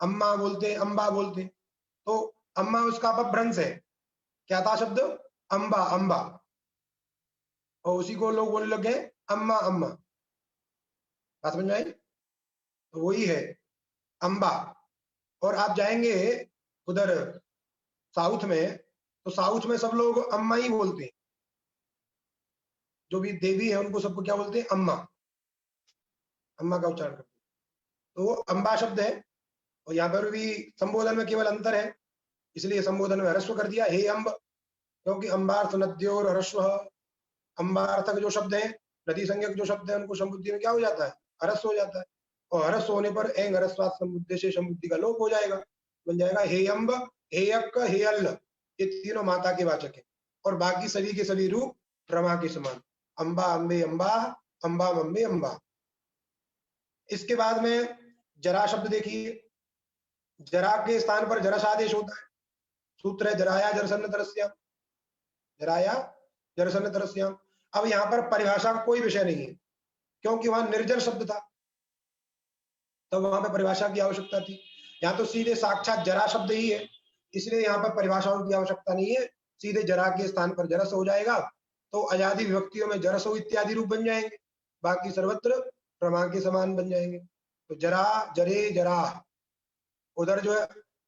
अम्मा बोलते हैं, अंबा बोलते हैं, तो अम्मा उसका अपभ्रंश है। क्या था शब्द? अंबा, अंबा, और उसी को लोग बोलने लगे अम्मा, अम्मा। बात समझ में आई? तो वही है अंबा। और आप जाएंगे उधर साउथ में, तो साउथ में सब लोग अम्मा ही बोलते हैं, जो भी देवी है उनको सबको क्या बोलते हैं? अम्मा, अम्मा का उच्चारण करते हैं। तो वो अंबा शब्द है, और यहाँ पर भी संबोधन में केवल अंतर है, इसलिए संबोधन में ह्रस्व कर दिया, हे अम्ब, क्योंकि अंबार्थ नद्योर ह्रस्व, अंबार्थक जो शब्द है, नदी संज्ञक जो शब्द है, उनको समुद्धि में क्या हो जाता है? ह्रस्व हो जाता है, और ह्रस्व होने पर एंग ह्रस्वात् समुद्धि से समुद्धि का लोप हो जाएगा, बन जाएगा हे अम्ब, हे अक्क, हे अल्ल। ये तीनों माता के वाचक है, और बाकी सभी के सभी रूप रमा के समान, अंबा, अम्बे, अम्बा, अंबा, अम्बे, अम्बा। इसके बाद में जरा शब्द देखिए, जरा के स्थान पर जरस आदेश होता है। सूत्र है जराया जरसन्न तरस्याम, जराया जरसन्न तरस्याम। अब यहाँ पर परिभाषा का कोई विषय नहीं है, क्योंकि वहां निर्जर शब्द था, तब वहां पर परिभाषा की आवश्यकता थी। यहाँ तो सीधे साक्षात जरा शब्द ही है, इसलिए यहाँ पर परिभाषाओं की आवश्यकता नहीं है, सीधे जरा के स्थान पर जरस हो जाएगा, तो अजादि विभक्तियों में जरसो इत्यादि रूप बन जाएंगे, बाकी सर्वत्र प्रमा के समान बन जाएंगे। तो जरा, जरे, जरा, उधर जो है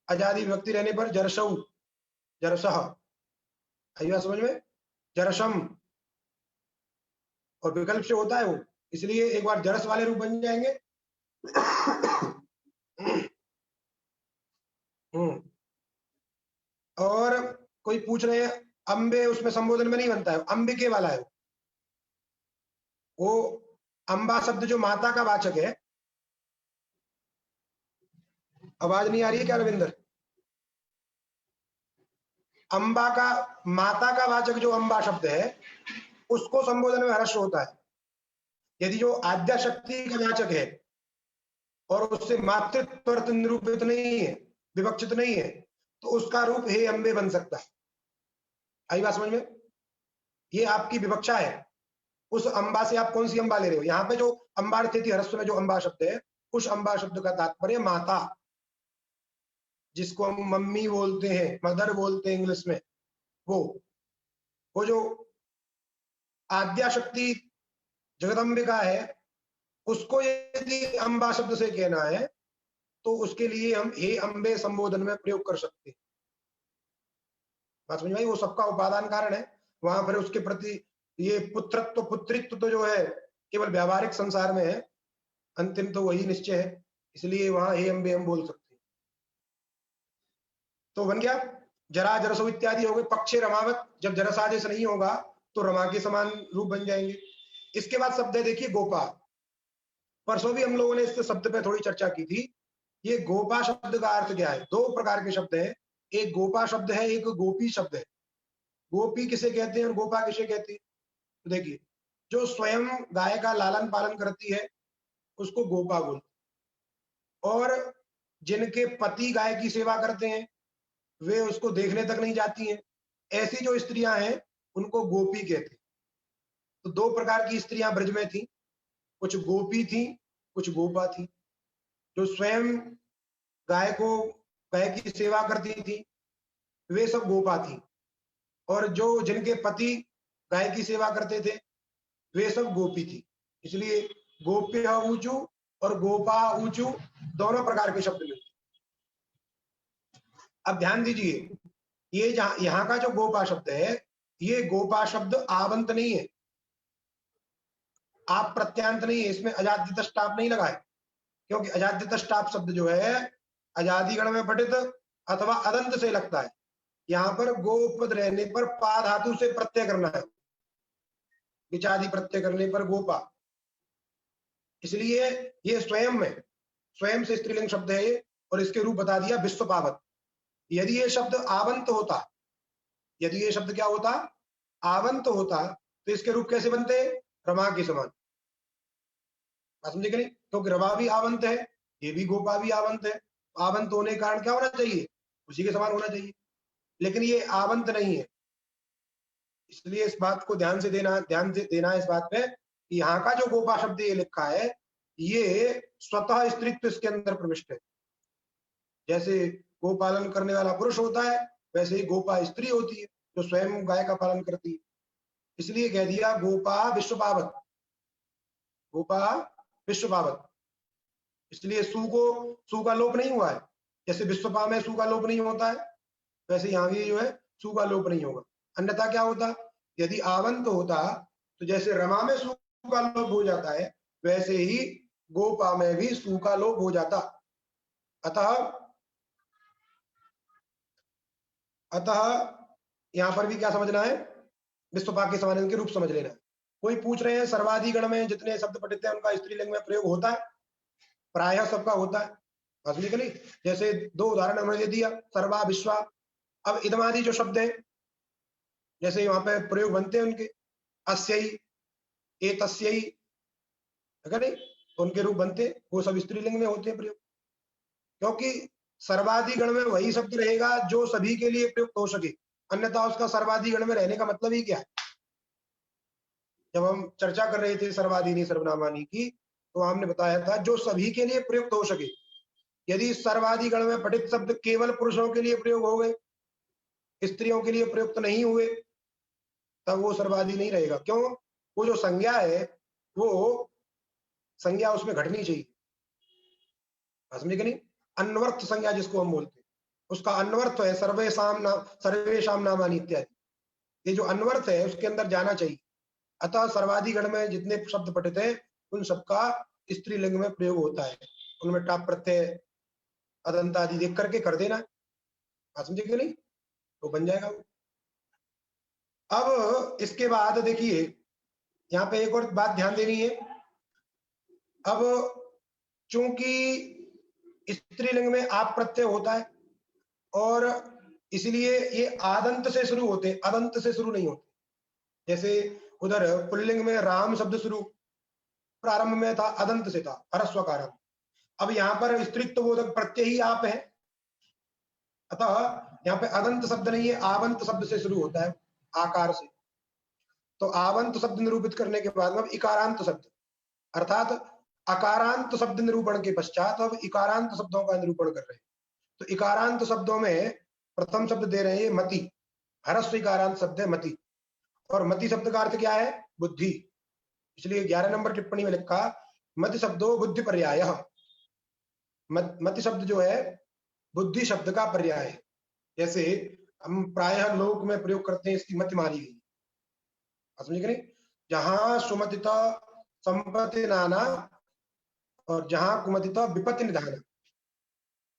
अजादि विभक्ति रहने पर जरसऊ, जरसह, आइए समझ में, जरसम, और विकल्प से होता है वो, इसलिए एक बार जरस वाले रूप बन जाएंगे और कोई पूछ रहे हैं अंबे उसमें संबोधन में नहीं बनता है, अंबिके वाला है वो। अंबा शब्द जो माता का वाचक है, आवाज नहीं आ रही है क्या रविंदर? अंबा का, माता का वाचक जो अंबा शब्द है उसको संबोधन में हर्ष होता है। यदि जो आद्या शक्ति का वाचक है और उससे मातृत्व अर्थ निरूपित नहीं है, विवक्षित नहीं है, तो उसका रूप हे अंबे बन सकता है। आई बात समझ में? ये आपकी विवक्षा है। उस अंबा से आप कौन सी अंबा ले रहे हो? यहाँ पे जो अंबा स्थिति हरस्व में जो अंबा शब्द है, उस अंबा शब्द का तात्पर्य माता, जिसको हम मम्मी बोलते हैं, मदर बोलते हैं इंग्लिश में, वो जो आद्या शक्ति जगदम्बिका है, उसको यदि अंबा शब्द से कहना है तो उसके लिए हम हे अंबे संबोधन में प्रयोग कर सकते हैं। बात समझ में आई? वो सबका उपादान कारण है। वहां पर उसके प्रति ये पुत्रत्व पुत्रित्व तो जो है केवल व्यावहारिक संसार में है, अंतिम तो वही निश्चय है, इसलिए वहां हे अंबे हम बोल सकते हैं। तो बन गया जरा जरसो इत्यादि हो गए। पक्षे रमावत, जब जरस आदेश नहीं होगा तो रमा के समान रूप बन जाएंगे। इसके बाद शब्द है देखिए गोपा। परसों भी हम लोगों ने इस शब्द पे थोड़ी चर्चा की थी। ये गोपा शब्द का अर्थ क्या है? दो प्रकार के शब्द है, एक गोपा शब्द है, एक गोपी शब्द है। गोपी किसे कहते हैं और गोपा किसे कहती है? तो देखिए, जो स्वयं गाय का लालन पालन करती है उसको गोपा बोलते हैं, और जिनके पति गाय की सेवा करते हैं वे उसको देखने तक नहीं जाती हैं, ऐसी जो स्त्रियां हैं उनको गोपी कहते हैं। तो दो प्रकार की स्त्रियां ब्रज में थी, कुछ गोपी थी, कुछ गोपा थी। जो स्वयं गाय की सेवा करती थी वे सब गोपा थी, और जो जिनके पति गाय की सेवा करते थे वे सब गोपी थी। इसलिए गोप्य ऊंचू और गोपा ऊंचू दोनों प्रकार के शब्द मिलते। अब ध्यान दीजिए, ये यहाँ का जो गोपा शब्द है, ये गोपा शब्द आवंत नहीं है, आप प्रत्यांत नहीं है, इसमें अजाद्य टाप नहीं लगाए, क्योंकि अजाद्य टाप शब्द जो है अजादिगण में पठित अथवा अदंत से लगता है। यहाँ पर गोपद रहने पर पा धातु से प्रत्यय करना है, विचादि प्रत्यय करने पर गोपा। इसलिए ये स्वयं से स्त्रीलिंग शब्द है ये, और इसके रूप बता दिया विश्व पावत। यदि ये शब्द आवंत होता, यदि ये शब्द क्या होता? आवंत होता, तो इसके रूप कैसे बनते? रमा के समान। समझे कि नहीं? क्योंकि रमा भी आवंत है, ये भी गोपा भी आवंत है। आवंत होने के कारण क्या होना चाहिए? उसी के समान होना चाहिए, लेकिन ये आवंत नहीं है। इसलिए इस बात को ध्यान से देना इस बात पे कि यहाँ का जो गोपा शब्द ये लिखा है, ये स्वतः स्त्रीत्व इसके अंदर प्रविष्ट है। जैसे गोपालन करने वाला पुरुष होता है, वैसे ही गोपा स्त्री होती है जो स्वयं गाय का पालन करती है। इसलिए कह दिया गोपा विश्वपावत, गोपा विश्वपावत। इसलिए सु का लोप नहीं हुआ है। जैसे विश्वपा में सु का लोप नहीं होता है, वैसे यहाँ भी जो है सु का लोप नहीं होगा। अन्यथा क्या होता? यदि आवंत होता तो जैसे रमा में सु का लोप हो जाता है, वैसे ही गोपा में भी सु का लोप हो जाता। अतः यहाँ पर भी क्या समझना है? विश्वपा के समान के रूप समझ लेना है। कोई पूछ रहे हैं सर्वाधिगण में जितने शब्द पठित हैं उनका स्त्रीलिंग में प्रयोग होता है? प्रायः सबका होता है। नहीं, जैसे दो उदाहरण उन्होंने दिया, सर्वा विश्वा। अब इदमादि जो शब्द है, जैसे वहां पे प्रयोग बनते हैं उनके, अस्यई एतस्यई, है नहीं, तो उनके रूप बनते, वो सब स्त्रीलिंग में होते हैं प्रयोग। क्योंकि सर्वाधिगण में वही शब्द रहेगा जो सभी के लिए प्रयुक्त हो सके, अन्यथा उसका सर्वाधिगण में रहने का मतलब ही क्या है? जब हम चर्चा कर रहे थे सर्वाधिनी सर्वनामानी की, तो हमने बताया था जो सभी के लिए प्रयुक्त हो सके। यदि सर्वाधिगण में पठित शब्द केवल पुरुषों के लिए प्रयोग हो गए, स्त्रियों के लिए प्रयुक्त नहीं हुए, तब वो सर्वाधि नहीं रहेगा। क्यों? वो जो संज्ञा है, वो संज्ञा उसमें घटनी चाहिए। समझे कि नहीं? अन्वर्थ संज्ञा जिसको हम बोलते हैं, उसका अन्वर्थ है सर्वेशाम नामानि इत्यादि। ये जो अन्वर्थ है उसके अंदर जाना चाहिए। अतः सर्वाधिगण में जितने शब्द पठित हैं उन सबका स्त्रीलिंग में प्रयोग होता है, उनमें टाप प्रत्यय अदंत आदि देख करके कर देना, बात समझे कि नहीं, तो बन जाएगा वो। अब इसके बाद देखिए यहाँ पे एक और बात ध्यान देनी है। अब चूंकि स्त्रीलिंग में आप प्रत्यय होता है और इसलिए ये आदंत से शुरू होते, अदंत से शुरू नहीं होते। जैसे उधर पुल्लिंग में राम शब्द शुरू प्रारंभ में था, अदंत से था, ह्रस्व कारक। अब यहाँ पर स्त्रीत्व बोधक प्रत्यय ही आप है, अतः यहाँ पे अदंत शब्द नहीं है, आवंत शब्द से शुरू होता है, आकार से। तो आवंत शब्द निरूपित करने के बाद अब इकारांत शब्द, अर्थात अकारांत शब्द निरूपण के पश्चात अब इकारांत शब्दों का निरूपण कर रहे हैं। तो इकारांत शब्दों में प्रथम शब्द दे रहे हैं मति, ह्रस्व इकारांत शब्द है मति। और मति शब्द का अर्थ क्या है? बुद्धि। इसलिए 11 नंबर टिप्पणी में लिखा मति शब्दों बुद्धि पर्याय। मति शब्द जो है बुद्धि शब्द का पर्याय है। जैसे हम प्रायः लोक में प्रयोग करते हैं, इसकी मति मारी गई, समझे कि नहीं? जहां सुमतिता संपत्ति नाना और जहां कुमतिता विपत्ति निधाना,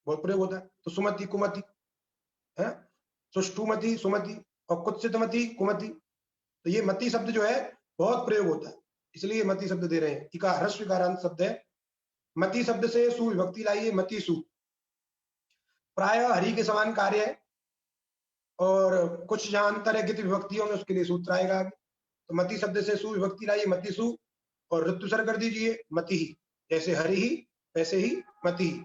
बहुत प्रयोग होता है। तो सुमति कुमति है, सुष्टुमति सुमति और कुत्सितमति कुमति। तो ये मति शब्द जो है बहुत प्रयोग होता है, इसलिए मति शब्द दे रहे हैं। इका ह्रस्व इकारांत शब्द है। मति शब्द से सु विभक्ति लाइए, मति सु। प्राय हरि के समान कार्य है और कुछ जहां अंतर है गित विभक्तियों में, उसके लिए सूत्र आएगा आगे। तो मति शब्द से सु विभक्ति लाइए, मति सु, और ऋतुसर कर दीजिए मति ही, जैसे हरि ही वैसे ही मति ही।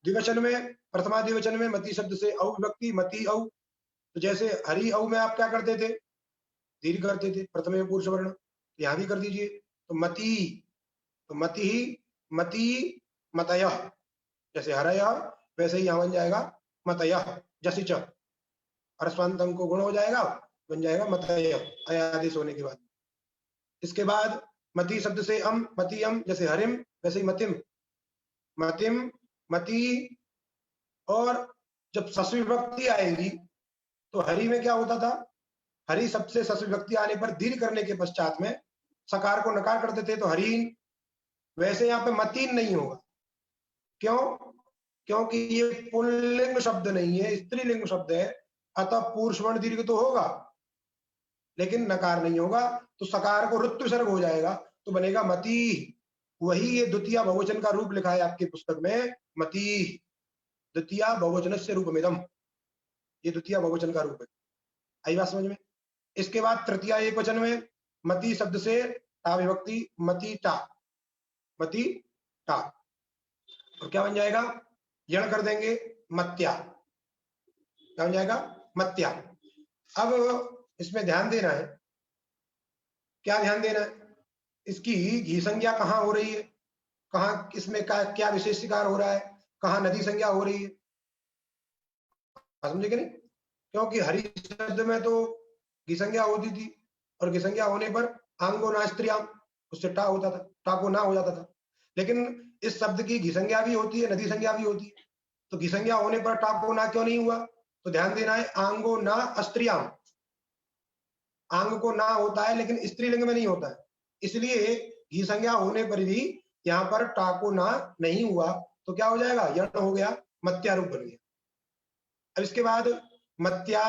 द्विवचन में, प्रथमा द्विवचन में मति शब्द से औ विभक्ति, मति औ। तो जैसे हरि औ में आप क्या करते थे? दीर्घ करते थे, प्रथम पुरुष वर्ण, यहां भी कर दीजिए। तो मति, तो मति ही मति मतयः, जैसे हरयः वैसे ही यहां बन जाएगा मतयः, जसी च ह्रस्वांत अंक को गुण हो जाएगा, बन जाएगा मतयः, अयादेश होने के बाद। इसके बाद मति शब्द से अम, मति अम, जैसे हरिम वैसे ही मतिम, मतिम मति। और जब सस विभक्ति आएगी तो हरि में क्या होता था? हरि शब्द से सस विभक्ति आने पर दीर्घ करने के पश्चात में सकार को नकार कर देते, तो हरिन। वैसे यहाँ पे मतीन नहीं होगा, क्यों? क्योंकि ये पुल्लिंग शब्द नहीं है, स्त्रीलिंग शब्द है, अतः पुरुष वर्ण दीर्घ तो होगा लेकिन नकार नहीं होगा, तो सकार को ऋत्व विसर्ग हो जाएगा, तो बनेगा मती। वही ये द्वितीय बहुवचन का रूप लिखा है आपकी पुस्तक में, मती द्वितीय बहुवचन से रूपमिदम, ये द्वितीय बहुवचन का रूप है। आई बात समझ में? इसके बाद तृतीय एक वचन में मति शब्द से टा विभक्ति, मति टा, मति टा, और क्या बन जाएगा? यण कर देंगे मत्या, क्या बन जाएगा? मत्या। अब इसमें ध्यान देना है, क्या ध्यान देना है? इसकी घी संज्ञा कहाँ हो रही है, कहाँ इसमें क्या विशेष शिकार हो रहा है, कहाँ नदी संज्ञा हो रही है, समझे कि नहीं? क्योंकि हरि शब्द में तो घी संज्ञा होती थी, और घी संज्ञा होने पर आंगो ना स्त्रियाम, उससे टा होता था, टा को ना हो जाता था। लेकिन इस शब्द की घी संज्ञा भी होती है, नदी संज्ञा भी होती है, तो घी संज्ञा होने पर टा को ना क्यों नहीं हुआ? तो ध्यान देना है, आंगो ना अस्त्रियाम, आंग को ना होता है लेकिन स्त्रीलिंग में नहीं होता है, इसलिए घी संज्ञा होने पर भी यहाँ पर टा को ना नहीं हुआ, तो क्या हो जाएगा? यण हो गया, मत्या रूप बन गया। अब इसके बाद मत्या,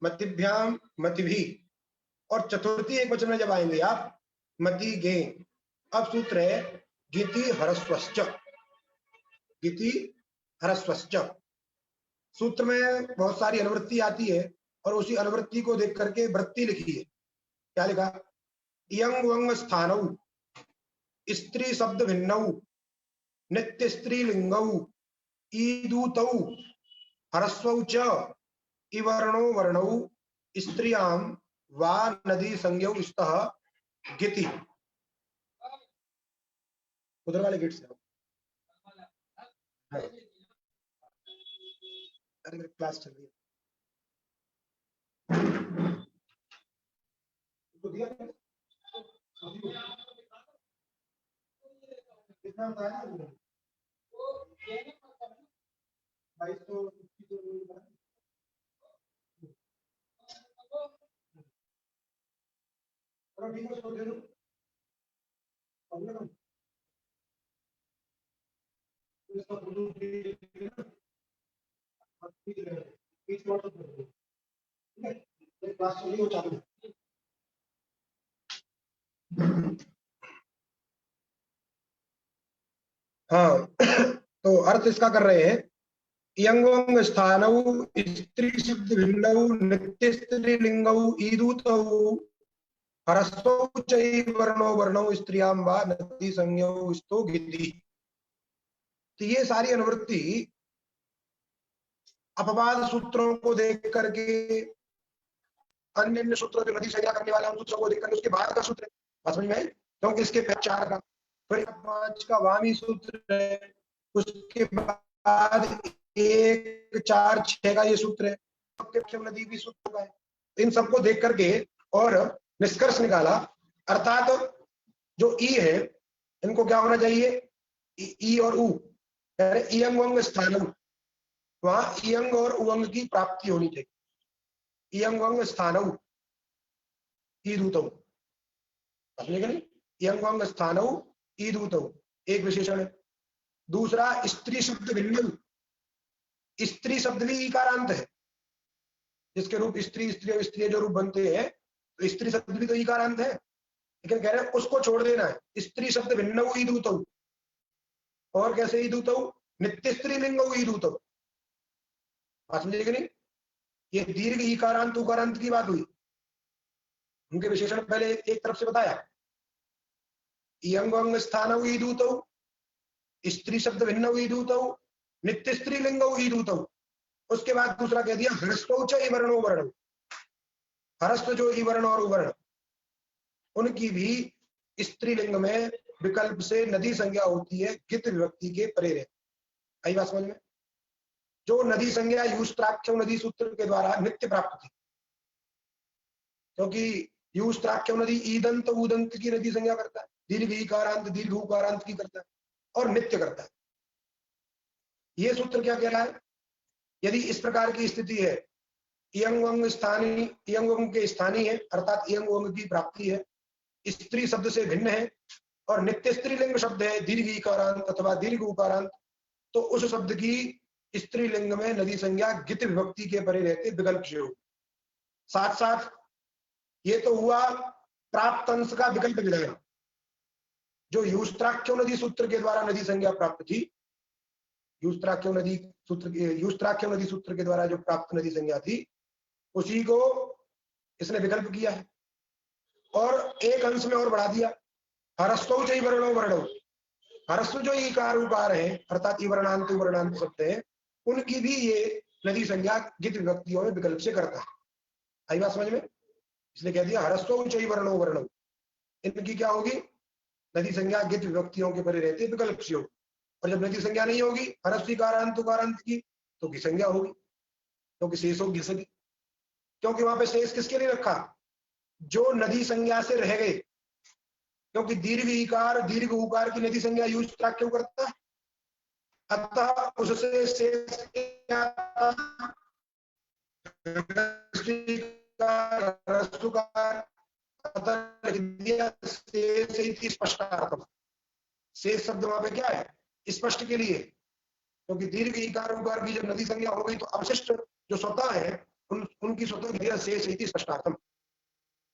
मतिभ्याम, मतिभी, और चतुर्थी एक वचन में जब आएंगे आप, मति गे। अब सूत्र है गीति ह्रस्वश्च, गीति ह्रस्वश्च। सूत्र में बहुत सारी अनुवृत्ति आती है और उसी अनुवृत्ति को देख करके वृत्ति लिखी है। क्या लिखा? इयंग वंग स्थानौ, स्त्री शब्द भिन्नौ, नित्य स्त्रीलिंगौ, ईदूतौ, ह्रस्वौ च, इवर्णो वर्णौ, स्त्रियां वा नदी संज्ञौ स्तः गिति। उधर वाले गेट से अरे मेरी क्लास चल रही है। तो दिया कितना बताया? 2200 और ठीक है, दे दो इसका हाँ तो अर्थ इसका कर रहे हैं, यंगोंग स्थानौ स्त्री शब्द भिन्नौ नित्य स्त्रीलिंगौ ईदूतौ हरस्तौ चैव वर्णो वर्णौ स्त्रियां वा नदी संज्ञौ स्तो गिद्धि। तो ये सारी अनुवृत्ति अपवाद सूत्रों को देख करके, अन्य अन्य सूत्रों जो नदी संज्ञा करने वाला उन सूत्रों को देख करके उसके बाद का सूत्र है, बात समझ में आई? क्योंकि इसके 4 का, फिर 5 का वामी सूत्र है, उसके बाद 1 4 6 का ये सूत्र है, नदी भी सूत्र का है। इन सबको देख करके और निष्कर्ष निकाला, अर्थात जो ई है इनको क्या होना चाहिए, ई और उ, इयंग वंग स्थानम, वहां इयंग और उवंग की प्राप्ति होनी चाहिए। इयंग वंग स्थानम ईदूतम, नहीं, इयंग वंग स्थानम ईदूतम एक विशेषण है। दूसरा स्त्री शब्द भिन्न, स्त्री शब्द भी ईकारांत है, जिसके रूप स्त्री स्त्री और स्त्री जो रूप बनते हैं, तो स्त्री शब्द भी तो ईकारांत है, लेकिन कह रहे हैं उसको छोड़ देना है। स्त्री शब्द भिन्न ईदूतौ, और कैसे ईदूतौ, नित्य स्त्रीलिंग ईदूतौ, बात समझिए नहीं? ये दीर्घ ईकारांत उकारांत की बात हुई, उनके विशेषण पहले एक तरफ से बताया, इयंग स्थानौ ईदूतौ, स्त्री शब्द भिन्न ईदूतौ, नित्य स्त्रीलिंग ईदूतौ। उसके बाद दूसरा कह दिया हरस्तौ च वर्णो वर्ण, हरस्त जो ई वर्ण और उवर्ण उनकी भी स्त्रीलिंग में विकल्प से नदी संज्ञा होती है, कित विभक्ति के परे रहे। आई बात समझ में? जो नदी संज्ञा यूस्त्राख्य नदी सूत्र के द्वारा नित्य प्राप्त थी, क्योंकि यूस्त्राख्य नदी ईदंत उदंत की नदी संज्ञा करता है, दीर्घ ईकारांत दीर्घ उकारांत की करता है और नित्य करता है। ये सूत्र क्या कह रहा है, यदि इस प्रकार की स्थिति है, इयंग स्थानी, इयंग के स्थानीय है, अर्थात इयंग की प्राप्ति है, स्त्री शब्द से भिन्न है और नित्य स्त्रीलिंग शब्द है, दीर्घ ईकारांत अथवा दीर्घ उकारांत, तो उस शब्द की स्त्रीलिंग में नदी संज्ञा गित विभक्ति के परे रहते विकल्प से हो। साथ साथ ये तो हुआ प्राप्त अंश का विकल्प विधान, जो यूस्त्राख्य नदी सूत्र के द्वारा नदी संज्ञा प्राप्त थी, यूस्त्राख्य नदी सूत्र के द्वारा जो प्राप्त नदी संज्ञा थी, उसी को इसने विकल्प किया है और एक अंश में और बढ़ा दिया, हरस्तौ च वर्णो वर्णो, हरस्व जो ईकार उकार है अर्थात वर्णांत वर्णांत शब्द है, उनकी भी ये नदी संज्ञा गित विभक्तियों में विकल्प से करता है। आई बात समझ में? इसलिए कह दिया हरस्व च वर्णो वर्णो, इनकी क्या होगी, नदी संज्ञा गित विभक्तियों के परे रहते विकल्प से होगी। और जब नदी संज्ञा नहीं होगी हरस्व ईकारांत उकारांत की, तो की संज्ञा होगी, क्योंकि शेष होगी घिसगी, क्योंकि वहां पे शेष किसके लिए रखा, जो नदी संज्ञा से रह गए, क्योंकि दीर्घ ईकार दीर्घ उकार की नदी संज्ञा यूस्त्राख्य क्यों करता है, अतः उससे शेष स्पष्टार्थम, शेष शब्द वहां पे क्या है, स्पष्ट के लिए, क्योंकि दीर्घ ईकार उकार की जब नदी संज्ञा हो गई तो अवशिष्ट जो स्वतः है उनकी स्वतः शेष स्पष्टार्थम।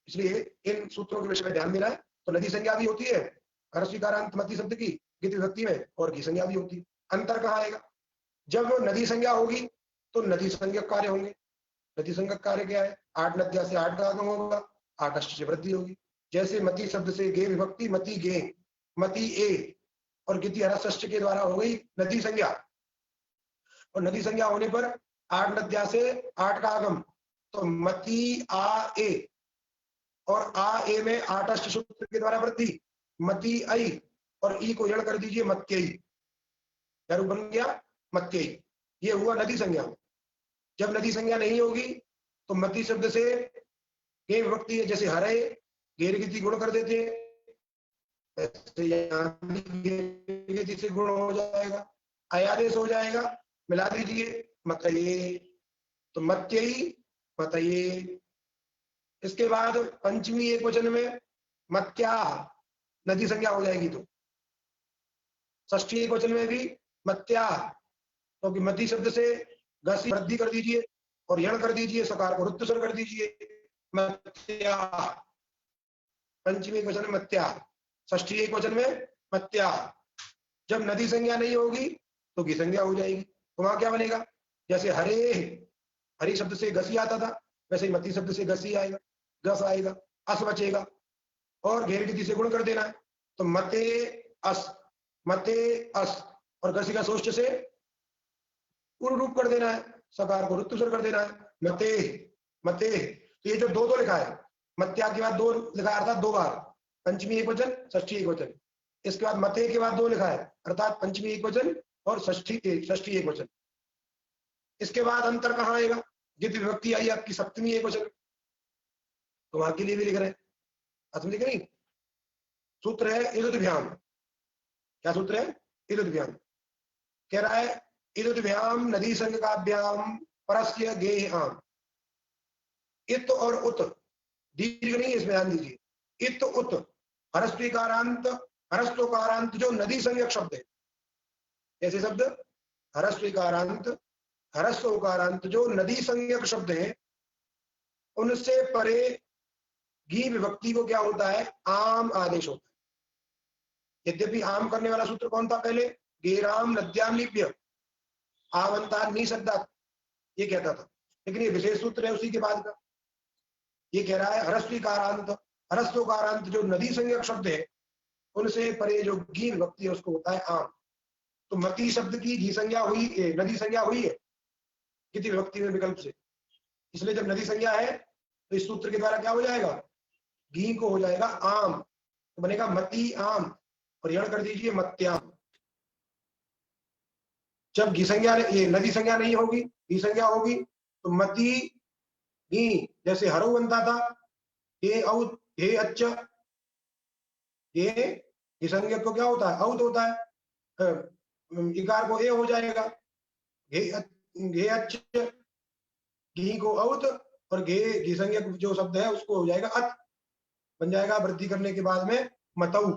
इसलिए इन सूत्रों के विषय में ध्यान देना है। तो नदी संज्ञा भी होती है हरस्वीकारांत मती शब्द की गित विभक्ति में, और की संज्ञा भी होती है। अंतर कहाँ आएगा, जब नदी संज्ञा होगी तो नदी संज्ञक कार्य होंगे। नदी संज्ञक कार्य क्या है, 8 नद्या से 8 का आगम होगा, 8 अष्ट से वृद्धि होगी। जैसे मती शब्द से गे विभक्ति, मती गे, मती ए और गिति हरष्ट के द्वारा हो गई नदी संज्ञा, और नदी संज्ञा होने पर 8 नद्या से 8 का आगम, तो मती आ ए, और आ ए में 8 अष्ट सूत्र के द्वारा वृद्धि, मती आई, और ई को जड़ कर दीजिए मत्यई, क्या रूप बन गया, मत्यई। ये हुआ नदी संज्ञा में। जब नदी संज्ञा नहीं होगी तो मती शब्द से गे विभक्ति है, जैसे हरे गेर गिति गुण कर देते हैं, से गुण हो जाएगा, अयादेश हो जाएगा, मिला दीजिए मतये, तो मत्यई मतये। इसके बाद पंचमी एक वचन में मत्या नदी संज्ञा हो जाएगी, तो षष्ठी एक वचन में भी मत्या, क्योंकि मति शब्द से घसी वृद्धि कर दीजिए और यण कर दीजिए, सकार को रुत्तसर कर दीजिए, मत्या। पंचमी एक वचन में मत्या, षष्ठी एक वचन में मत्या। जब नदी संज्ञा नहीं होगी तो घी संज्ञा हो जाएगी, तो वहां क्या बनेगा? जैसे हरे, हरी शब्द से घसी आता था, वैसे ही मती शब्द से घसी आएगा, घस आएगा, अस बचेगा और घेर तिथि से गुण कर देना है। तो मते अस, मते अस, और घसी का सोष्ट से पूर्ण रूप कर देना है, सकार को रुत्तुसर कर देना है, मते मते। तो ये जो दो दो लिखा है, मत्या के बाद दो लिखा है अर्थात दो बार, पंचमी एक वचन, षष्ठी एक वचन। इसके बाद मते के बाद दो लिखा है अर्थात पंचमी एक वचन और षष्ठी एक वचन। इसके बाद अंतर कहाँ आएगा? जित विभक्ति आई आपकी सप्तमी एक वचन, तो वहां के लिए भी लिख रहे हैं, असम लिख नहीं। सूत्र है इदुद्भ्याम। क्या सूत्र है? इदुद्भ्याम। कह रहा है इदुद्भ्याम नदी संज्ञकाभ्याम परस्य गेह आम। इत और उत दीर्घ नहीं, इसमें ध्यान दीजिए। इत उत हरस्वीकारांत, हरस्वकारांत जो नदी संज्ञक शब्द है, ऐसे शब्द हरस्वीकारांत, हरस्वकारांत जो नदी संज्ञक शब्द है, उनसे परे गी विभक्ति को क्या होता है? आम आदेश होता है। यद्यपि आम करने वाला सूत्र कौन था पहले? गेराम नद्याम लिप्य आवंता निशब्दात, ये कहता था, लेकिन ये विशेष सूत्र है उसी के बाद का। ये कह रहा है हरस्वीकारांत, हरस्वकारांत जो नदी संज्ञक शब्द है, उनसे परे जो गी विभक्ति है उसको होता है आम। तो मती शब्द की घी संज्ञा हुई, नदी संज्ञा हुई है किसी विभक्ति में विकल्प से, इसलिए जब नदी संज्ञा है तो इस सूत्र के द्वारा क्या हो जाएगा? घी को हो जाएगा आम, तो बनेगा मती आम, और यण कर दीजिए मत्याम। जब घी संज्ञा, ये नदी संज्ञा नहीं होगी, घी संज्ञा होगी, तो मती घी, जैसे हरो बनता था, ये औ हे अच्छ, ये घी संज्ञक को क्या होता है? औत होता है, इकार को ए हो जाएगा, घे अच्छ, घी को औत, और घी संज्ञक जो शब्द है उसको हो जाएगा अत, बन जाएगा वृद्धि करने के बाद में मतऊ,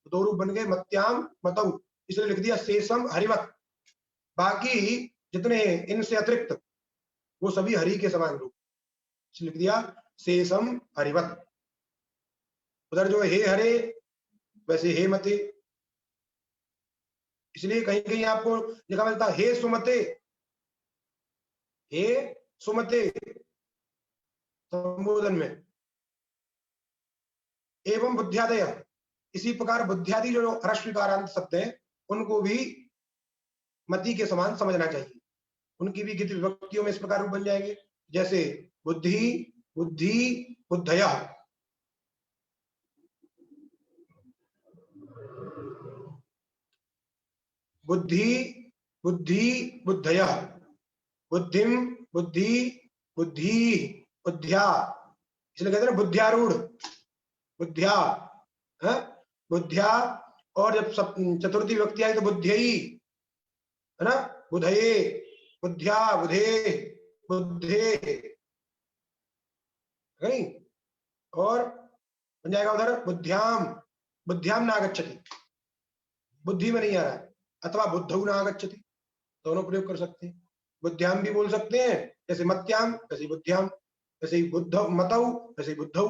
दो रूप बन गए मत्याम मतऊ, इसलिए लिख दिया शेषम हरिवत। बाकी जितने इनसे अतिरिक्त वो सभी हरि के समान रूप, लिख दिया शेषम हरिवत। उधर जो हे हरे वैसे हे मते, इसलिए कहीं कहीं आपको लिखा मिलता हे सुमते, हे सुमते संबोधन में। एवं बुद्ध्यादय, इसी प्रकार बुद्ध्यादि जो हरस्वीकारांत शब्द है उनको भी मति के समान समझना चाहिए, उनकी भी कितनी विभक्तियों में इस प्रकार रूप बन जाएंगे, जैसे बुद्धि, बुद्धि, बुद्धया, बुद्धि, बुद्धि, बुद्धया, बुद्धिम, बुद्धि, बुद्धि, बुद्ध्या, इसलिए कहते हैं बुद्ध्यारूढ़, बुद्ध्या, बुद्ध्या। और जब चतुर्थी विभक्ति आई तो बुद्ध्यई, है ना, बुधये, बुद्ध्या, बुधे, बुद्धे, नहीं, और बन जाएगा उधर बुद्ध्याम, बुद्ध्याम नागच्छति, बुद्धि में नहीं आ रहा है, अथवा बुद्धौ नागच्छति, दोनों प्रयोग कर सकते हैं। बुद्ध्याम भी बोल सकते हैं, जैसे मत्याम वैसे बुद्ध्याम, वैसे ही बुद्ध मतौ वैसे ही बुद्धौ।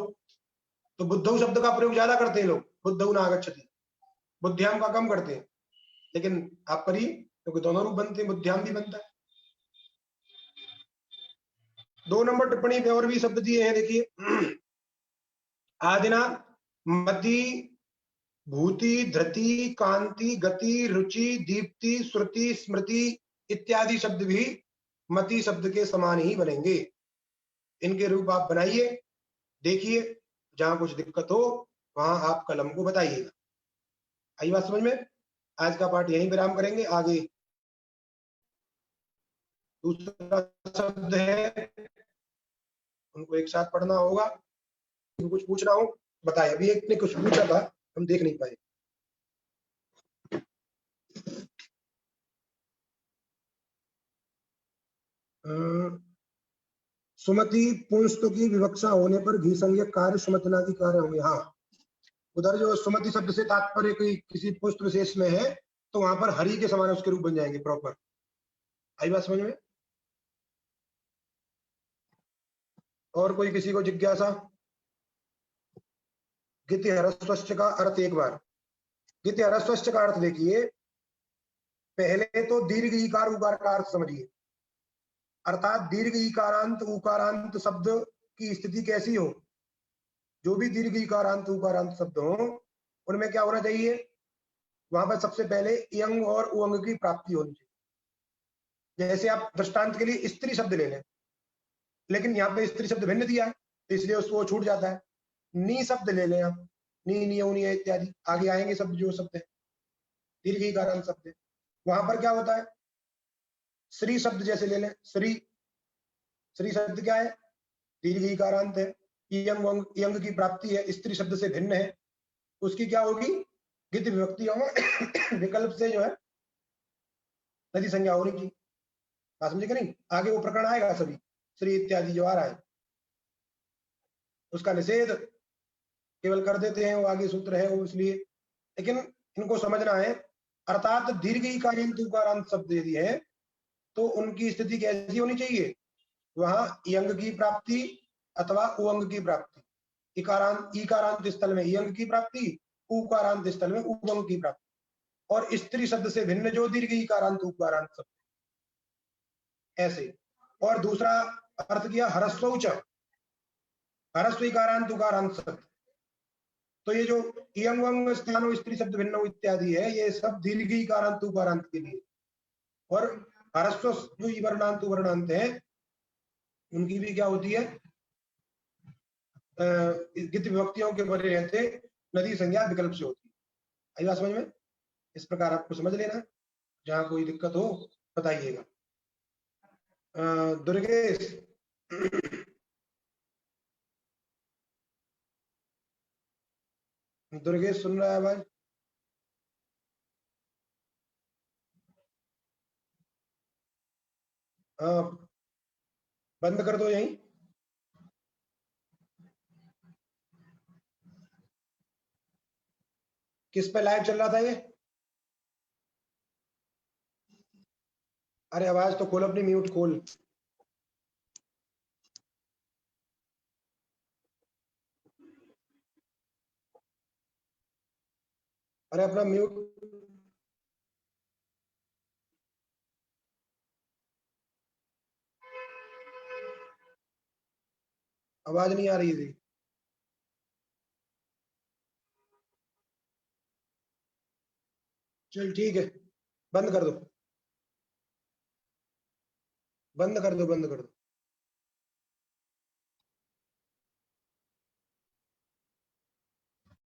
तो बुद्धौ शब्द का प्रयोग ज्यादा करते हैं लोग, बुद्धौ नागच्छति, बुद्ध्याम का कम करते हैं, लेकिन आप पर ही, क्योंकि दोनों रूप बनते हैं, बुद्ध्याम भी बनता है। 2 नंबर टिप्पणी पे और भी शब्द दिए हैं, देखिए। आदिना मति, भूति, धृति, कांति, गति, रुचि, दीप्ति, श्रुति, स्मृति इत्यादि शब्द भी मति शब्द के समान ही बनेंगे। इनके रूप आप बनाइए, देखिए, जहां कुछ दिक्कत हो वहां आप कलम को बताइएगा। आई बात समझ में? आज का पाठ यहीं विराम करेंगे, आगे दूसरा शब्द है उनको एक साथ पढ़ना होगा। कुछ पूछना हो बताए, अभी एक ने कुछ पूछा था हम देख नहीं पाए। सुमति पुंस्त की विवक्षा होने पर घी संज्ञक कार्य सुमतनादि कार्य होंगे। हाँ, उधर जो सुमति शब्द से तात्पर्य कोई किसी पुष्ट विशेष में है तो वहां पर हरि के समान उसके रूप बन जाएंगे प्रॉपर। आई बात समझ में? और कोई किसी को जिज्ञासा? गिति ह्रस्वश्च का अर्थ एक बार, गिति ह्रस्वश्च का अर्थ देखिए, पहले तो दीर्घ ईकार उकार का अर्थ समझिए। अर्थात दीर्घ ईकारांत उकारांत शब्द की स्थिति कैसी हो, जो भी दीर्घ ईकारांत उकारांत शब्द हो उनमें क्या होना चाहिए, वहां पर सबसे पहले यंग और उंग की प्राप्ति होनी चाहिए। जैसे आप दृष्टांत के लिए स्त्री शब्द ले लें, लेकिन यहाँ पे स्त्री शब्द भिन्न दिया है तो इसलिए उसको छूट जाता है। नी शब्द ले लें आप, नी नियोनी इत्यादि आगे आएंगे शब्द, जो शब्द है दीर्घ ईकारांत शब्द है, वहां पर क्या होता है। श्री शब्द जैसे ले लें, श्री, श्री शब्द क्या है, दीर्घ ईकारांत है, यंग यंग की प्राप्ति है, स्त्री शब्द से भिन्न है, उसकी क्या होगी, गित विभक्तियों विकल्प से जो है नदी संज्ञा होनी चाहिए। बात समझे कि नहीं? आगे वो प्रकरण आएगा सभी, श्री इत्यादि जो आ रहा है उसका निषेध केवल कर देते हैं, वो आगे सूत्र है वो इसलिए, लेकिन इनको समझना है। अर्थात दीर्घ ईकारांत उकारांत शब्द यदि है तो उनकी स्थिति कैसी होनी चाहिए, वहां यंग की प्राप्ति अथवा उंग की प्राप्ति, ईकारांत स्थल में यंग की प्राप्ति, उकारांत स्थल में उंग की प्राप्ति, और स्त्री शब्द से भिन्न जो दीर्घ ईकारांत उकारांत शब्द ऐसे। और दूसरा अर्थ किया ह्रस्वौच, ह्रस्व ईकारांत उकारांत शब्द, तो ये जो यंग वंग स्थानो स्त्री शब्द भिन्न इत्यादि है, ये सब दीर्घ ईकारांत उकारांत के लिए। और ह्रस्व जो वर्णांत वर्णांत है उनकी भी क्या होती है, गित विभक्तियों के बने रहते नदी संज्ञा विकल्प से होती है। आई बात समझ में? इस प्रकार आपको समझ लेना, जहां कोई दिक्कत हो बताइएगा। दुर्गेश दुर्गेश सुन रहा है भाई? हाँ, बंद कर दो यहीं। किस पे लाइव चल रहा था ये? अरे आवाज तो खोल अपनी, म्यूट खोल। अरे अपना म्यूट, आवाज नहीं आ रही थी। चल ठीक है, बंद कर दो, बंद कर दो, बंद कर दो।